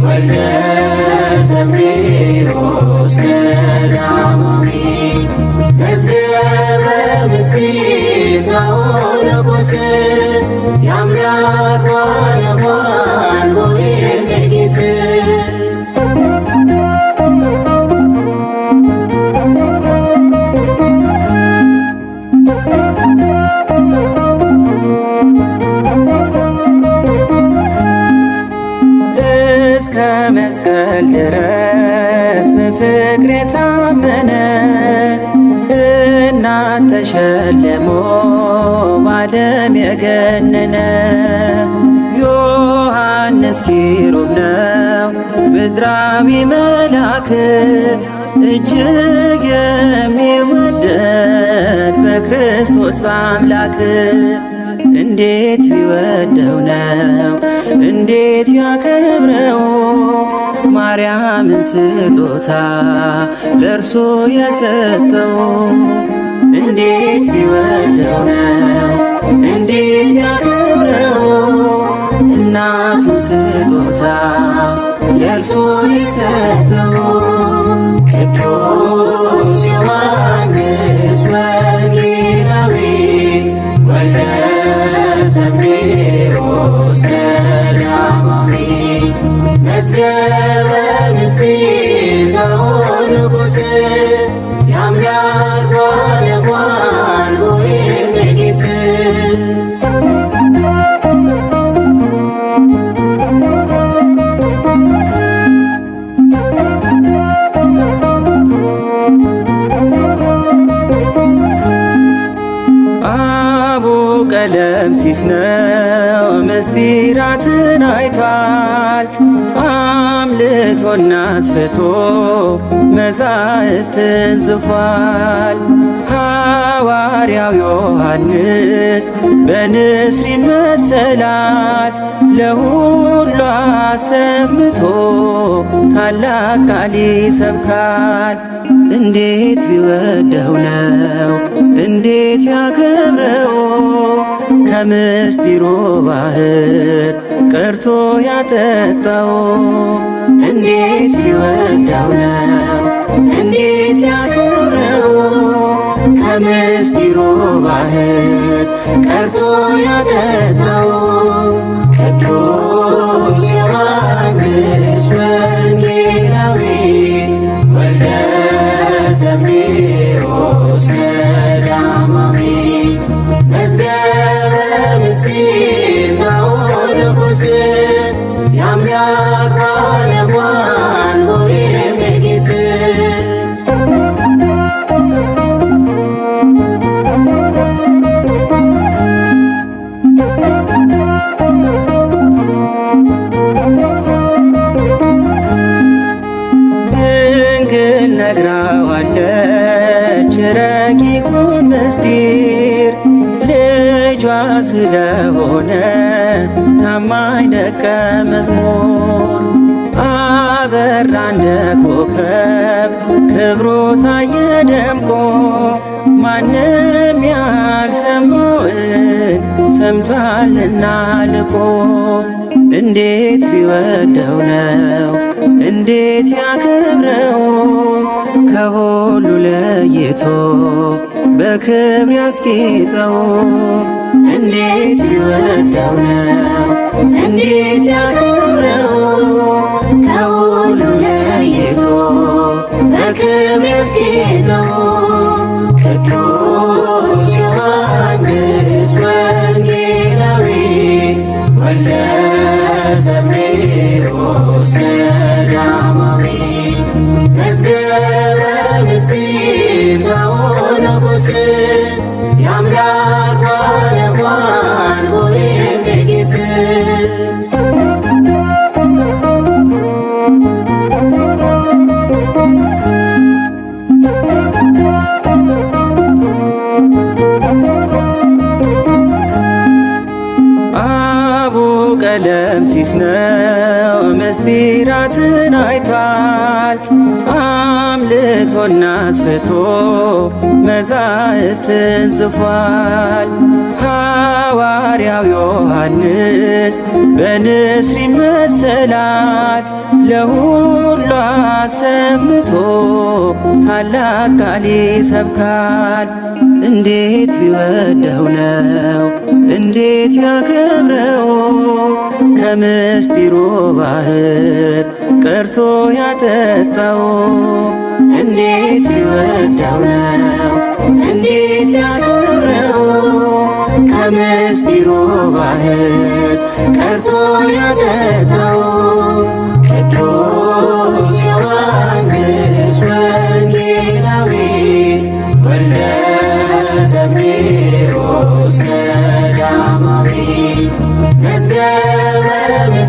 ወልደ ዘብዴዎስ ቀዳማዊ መዝገበ ምስጢር ታኦሎጎስ የአምላክ ባለሟል ቦዔርኔጌስ እስከ መስቀል ድረስ በፍቅር የታመነ በእናት ተሸልሞ ባለም የገነነ ዮሐንስ ኪሩብ ነው ምድራዊ መልአክ እጅግ የሚወደድ በክርስቶስ በአምላክ እንዴት ቢወደው ነው እንዴት ያከብረው ማርያምን ስጦታ ለእርሱ የሰጠው እንዴት ቢወደው ነው እንዴት ያከብረው እናቱን ስጦታ ለእርሱ የሰጠው ቅዱስ ዮሐንስ ወንጌላዊ ወልደ ዘብዴዎስ ቀዳማዊ መዝገበ ምስጢር ዘወንጉሥ የአምላክ ባለሟል ወይም ንጉሥ ቀለምሲስ ነው ምስጢራትን አይቷል አምልቶና አስፍቶ መዛሕፍትን ጽፏል። ሐዋርያው ዮሐንስ በንስር ይመሰላል ለሁሉ አሰምቶ ታላቅ ቃል ይሰብካል። እንዴት ቢወደው ነው እንዴት ያከብረው ከምስጢሩ ባህር ቀርቶ ያጠጣው እንዴት ቢወደው ነው እንዴት ያከብረው ከምስጢሩ ባህር ቀርቶ ያጠጣው ቅዱስ ዮሐንስ ወንጌላዊ ወልደ ዘብዴዎስ ቀዳማዊ መዝገበ ምስጢር ዘወንጉሥ የአምላክ ባለሟል ወይም ንጉሥ ድንግል ነግራዋለች ረቂቁን ምስጢር ልጇ ስለሆነ ታማኝ ደቀ መዝሙር አበራ እንደ ኮከብ ክብሩ ታየ ደምቆ ማንም ያልሰማውን ሰምቷልና ልቆ እንዴት ቢወደው ነው እንዴት ያከብረው ከሁሉ ለይቶ በክብር ያስጌጠው እንዴት ቢወደው ነው እንዴት ያከብረው ከሁሉ ለይቶ በክብር ያስጌጠው ቅዱስ ዮሐንስ ወንጌላዊ ወልደ ዘብዴዎስ ቀዳማዊ መዝገበ ምስጢር ዘወንጉሥ የአምላክ ባለሟል ወይም ንጉሥ ቀለምሲስ ነው ምስጢራትን አይቷል አምልቶና አስፍቶ መዛሕፍትን ጽፏል። ሐዋርያው ዮሐንስ በንስር ይመሰላል ለሁሉ አሰምቶ ታላቅ ቃል ይሰብካል። እንዴት ቢወደው ነው እንዴት ያከብረው ከምስጢሩ ባህር ቀርቶ ያጠጣው እንዴት ቢወደው ነው እንዴት ያከብረው ከምስጢሩ ባህር ቀርቶ ያጠጣው ቅዱስ ዮሐንስ ወንጌላዊ ወልደ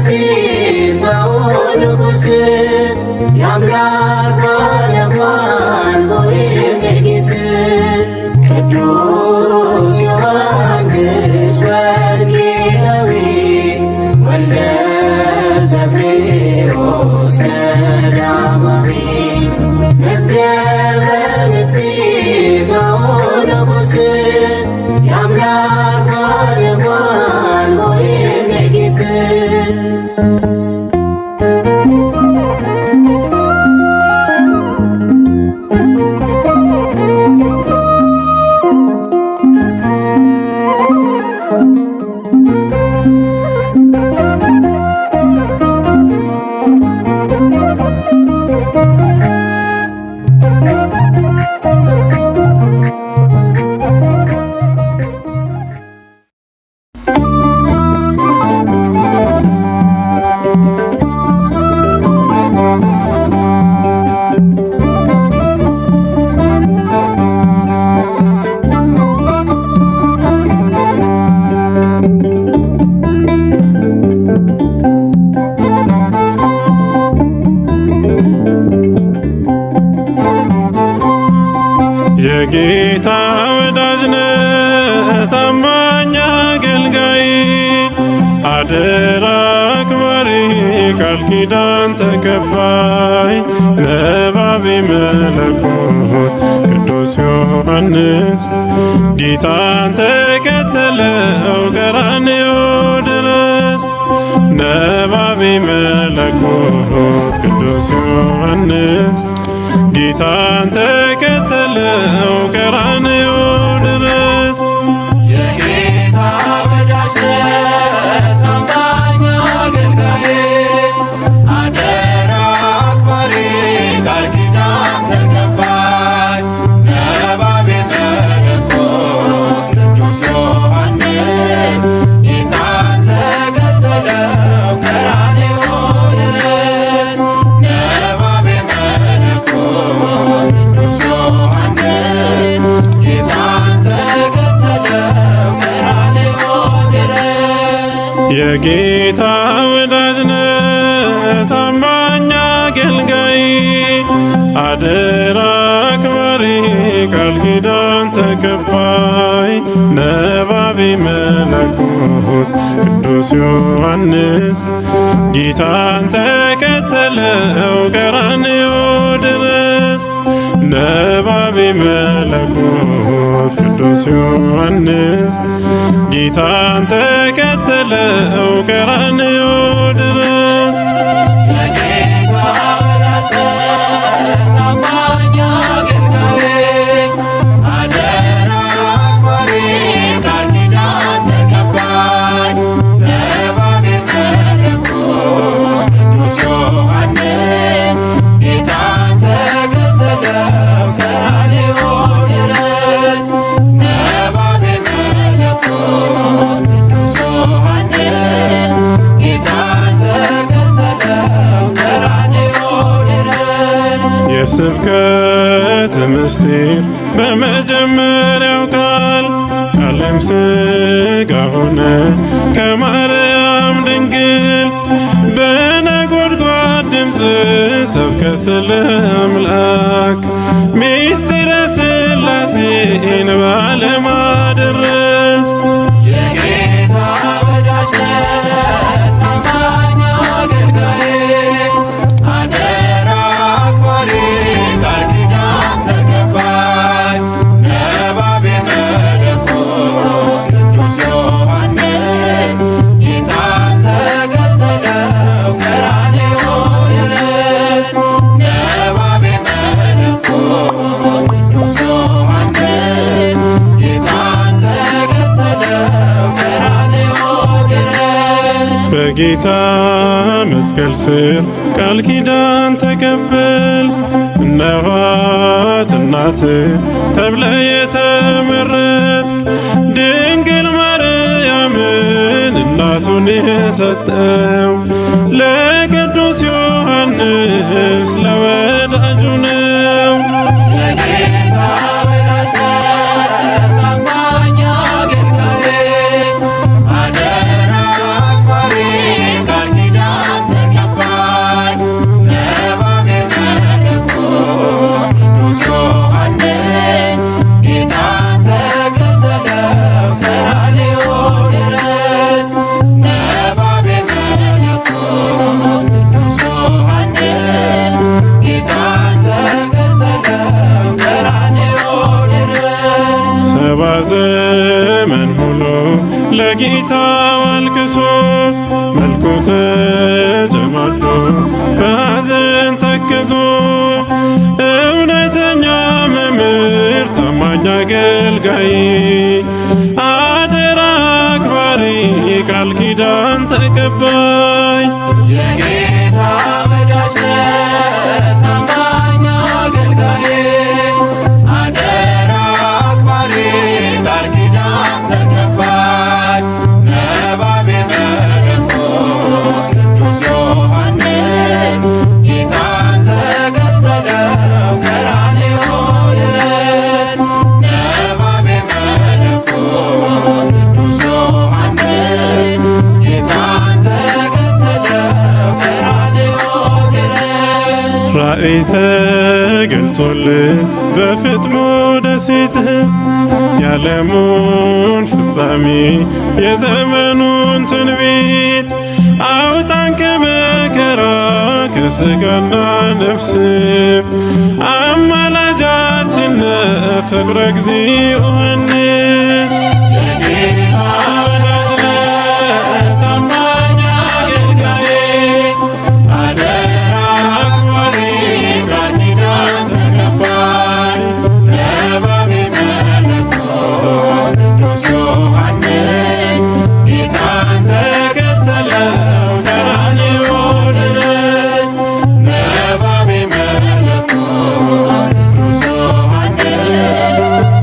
ምስጢር ንጉሥ የአምላክ ባለሟል ቦዔዝ ጌስ ቅዱስ ዮሐንስ ወንጌላዊ ወልደ ዘብዴዎስ ቀዳማዊ መዝገበ ምስጢር ንጉሥ የአምላክ ባለሟል ቦዔዝ ጌስ የጌታ ወዳጅ ነህ ታማኝ አገልጋይ አደራ አክባሪ ቃል ኪዳን ተቀባይ ነባቤ መለኮት ቅዱስ ዮሐንስ ጌታን ተከተለው ቀራንዮ ድረስ ነባቤ መለኮት ቅዱስ ዮሐንስ ጌታን ተከተለው ቀራንዮ ድረስ የጌታ ወዳጅ ነህ ታማኝ አገልጋይ አደራ አክባሪ ቃል ኪዳን ተቀባይ ነባቤ መለኮት ቅዱስ ዮሐንስ ጌታን ተከተለው ቀራንዮ ድረስ ነባቤ መለኮት ቅዱስ ዮሐንስ ጌታን ተከተለው ቀራንዮ ድረስ የጌታ ወዳጅ ነህ ታማኝ አገልጋይ አደራ አክባሪ ቃል ኪዳን ተቀባይ ነባቤ መለኮት ቅዱስ ዮሐንስ ጌታን ተከተለው ቀራንዮ ድረስ ነባቤ መለኮት ቅዱስ ዮሐንስ ጌታን ተከተለው ቀራንዮ ድረስ የጌታ ወዳጅ ነህ ታማኝ አገልጋይ አደራ አክባሪ ቃል ኪዳን ተቀባይ ነባቤ መለኮት ቅዱስ ዮሐንስ ጌታን ተከተለው ቀራንዮ ድረስ ነባቤ መለኮት ቅዱስ ዮሐንስ ጌታን ተከተለው ቀራንዮ ድረስ የስብከት ምስጢር በመጀመሪያው ቃል ቃልም ሥጋ ሆነ ከማርያም ድንግል በነጎድጓድ ድምፅ ሰብከ ስለ አምላክ ምስጢረ ሥላሴን በዓለም አደረስ የጌታ ወዳጅ ነህ ታማኝ አገልጋይ አደራ አክባሪ ቃል ኪዳን ተቀባይ ነባቤ መለኮት ቅዱስ ዮሐንስ ጌታን ተከተለው ቀራንዮ ድረስ ነባቤ መለኮት ቅዱስ ዮሐንስ ጌታን ተከተለው ቀራንዮ ድረስ በጌታ መስቀል ስር ቃል ኪዳን ተቀበል እነኋት እናትህ ተብለህ የተመረጥክ ድንግል ማርያምን እናቱን የሰጠው ለቅዱስ ዮሐንስ ለወዳጁ ነው። የጌታ ወዳጅ ነህ ታማኝ አገልጋይ አደራ አክባሪ ቃል ኪዳን መልኩ ተጨማዶ በሐዘን ተክዞ እውነተኛ መምህር ታማኝ አገልጋይ አደራ አክባሪ ቃል ኪዳን ተቀባይ የጌታ ወዳጅ ነህ ታማኝ አገልጋይ አደራ አክባሪ ቃል ኪዳን ተቀባይ ነባቤ መለኮት ቅዱስ ዮሐንስ ጌታን ተከተለው ቀራንዮ ድረስ ነባቤ መለኮት ቅዱስ ዮሐንስ ጌታን ተከተለው ቀራንዮ ድረስ ራእይ ተገልጾልን በፍጥሞ ደሴት የዓለሙን ፍጻሜ የዘመኑን ትንቢት አውጣን ከመከራ ከሥጋና ነፍስ አማላጃችን ፍቅረ እግዚእ ዮሐንስ የጌታ ወዳጅ ነህ ታማኝ አገልጋይ አደራ አክባሪ ቃል ኪዳን ተቀባይ ነባቤ መለኮት ቅዱስ ዮሐንስ ጌታን ተከተለው ቀራንዮ ድረስ ነባቤ መለኮት ቅዱስ ዮሐንስ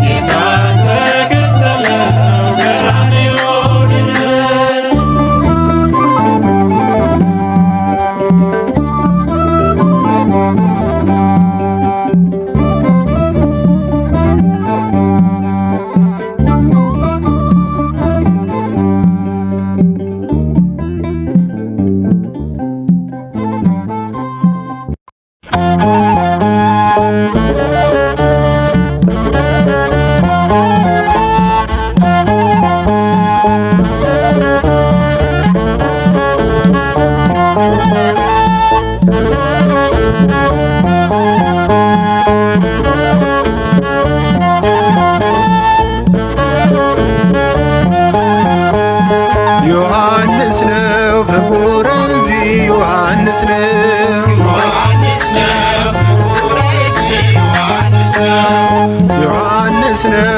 ጌታን ተከተለው ቀራንዮ ድረስ ዮሐንስ ነው ፍቁረ እግዚእ ዮሐንስ ነው ዮሐንስ ነው ፍቁረ እግዚእ ዮሐንስ ነው ዮሐንስ ነው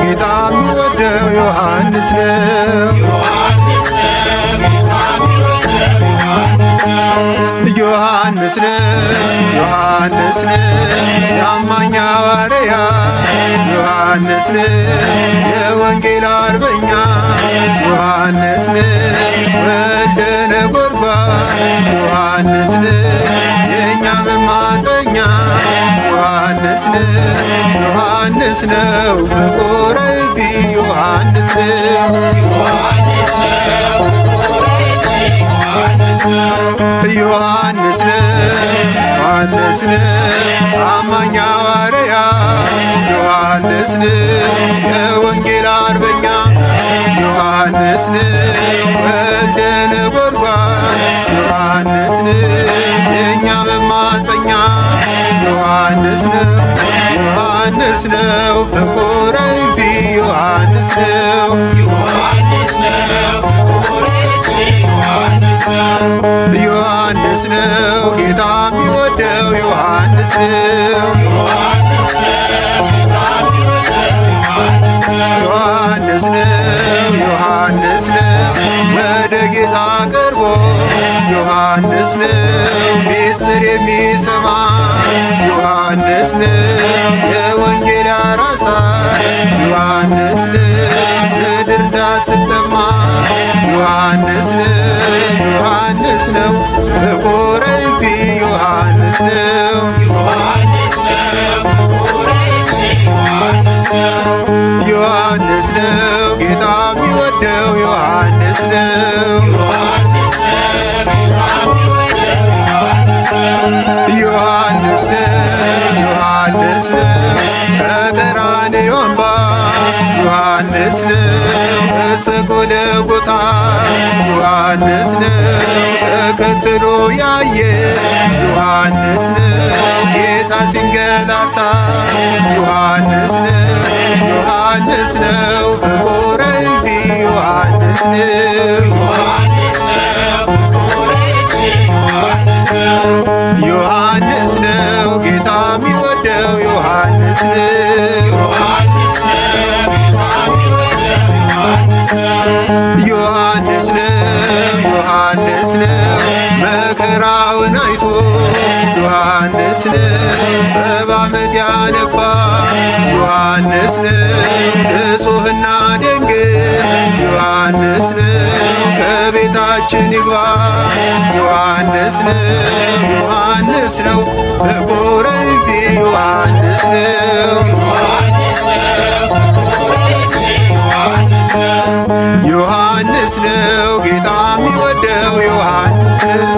ጌታ የሚወደው ዮሐንስ ነው ዮሐንስ ነው ጌታ የሚወደው ዮሐንስ ነው ዮሐንስ ነው ዮሐንስ ነው የአማኝ ሐዋርያ ዮሐንስ ነው የወንጌል አርበኛ ዮሐንስ ነው ወልደ ነጎድጓድ ዮሐንስ ነው የእኛ መማፀኛ ዮሐንስ ነው ዮሐንስ ነው ፍቁረ እግዚእ ዮሐንስ ነው ዮሐንስ ነው ፍቁረ እግዚእ ዮሐንስ ነው ዮሐንስ ነው ዮሐንስ ነው አማኝ ሐዋርያ ዮሐንስ ነው የወንጌል አርበኛ ዮሐንስ ነው ወልደ ነጎድጓድ ዮሐንስ ነው የእኛ መማፀኛ ዮሐንስ ነው ዮሐንስ ነው ፍቁረ እግዚእ ዮሐንስ ነው ዮሐንስ ነው ፍቁረ እግዚእ ዮሐንስ ነው ዮሐንስ ነው ጌታ የሚወደው ዮሐንስ ነው ዮሐንስ ነው ጌታ የሚወደው ዮሐንስ ነው ዮሐንስ ነው ዮሐንስ ነው ወደ ጌታ ቀርቦ ዮሐንስ ነው ሚስጥር የሚሰማ ዮሐንስ ነው የወንጌል አራሳይ ዮሐንስ ነው ምድር እንዳትጠማ ዮሐንስ ነው ዮሐንስ ነው ፍቁረ እግዚእ ዮሐንስ ነው ዮሐንስ ነው ፍቁረ እግዚእ ዮሐንስ ነው ዮሐንስ ነው ጌታ የሚወደው ዮሐንስ ነው ዮሐንስ ነው ጌታ የሚወደው ዮሐንስ ነው ዮሐንስ ነው ዮሐንስ ነው በቀራንዮ አምባ ዮሐንስ ነው በሰቆቃ ዮሐንስ ነው ተከትሎ ያየ ዮሐንስ ነው ጌታ ሲንገላታ ዮሐንስ ነው ዮሐንስ ነው ፍቁረ እግዚእ ዮሐንስ ነው ዮሐንስ ነው ዮሐንስ ነው መከራውን አይቶ ዮሐንስ ነው 70 ዓመት ያነባ ዮሐንስ ነው ንጹሕና ድንግል ዮሐንስ ነው ከቤታችን ይግባ ዮሐንስ ነው ዮሐንስ ነው ፍቁረ እግዚእ ዮሐንስ ነው ዮሐንስ ነው ጌታ የሚወደው ዮሐንስ ነው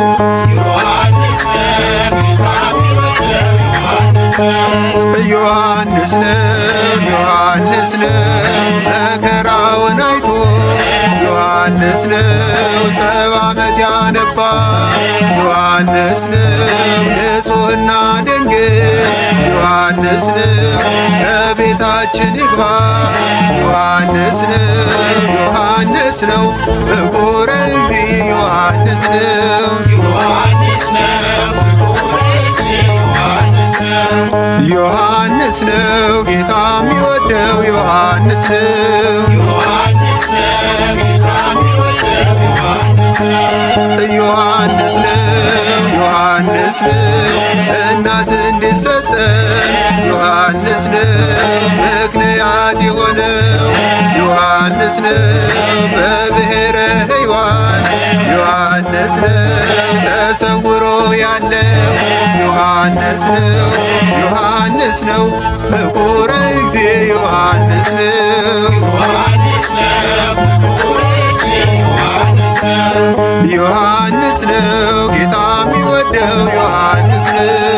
ዮሐንስ ነው ዮሐንስ ነው መከራውን አይቶ ዮሐንስ ነው 70 ዓመት ያነባ ዮሐንስ ነው ንጹሕና ድንግል ዮሐንስ ነው ከቤታችን ይግባ ዮሐንስ ነው ዮሐንስ ነው ፍቁረ እግዚእ ዮሐንስ ነው ዮሐንስ ነው ጌታ የሚወደው ዮሐንስ ነው ዮሐንስ ነው ዮሐንስ ነው እናት እንዲሰጠን ዮሐንስ ነው ምክንያት የሆነው ዮሐንስ ነው በብሔረ ሕያዋን ዮሐንስ ነው ተሰውሮ ያለው ዮሐንስ ነው ዮሐንስ ነው ፍቁረ እግዚእ ዮሐንስ ነው ዮሐንስ ነው ጌታ የሚወደው ዮሐንስ ነው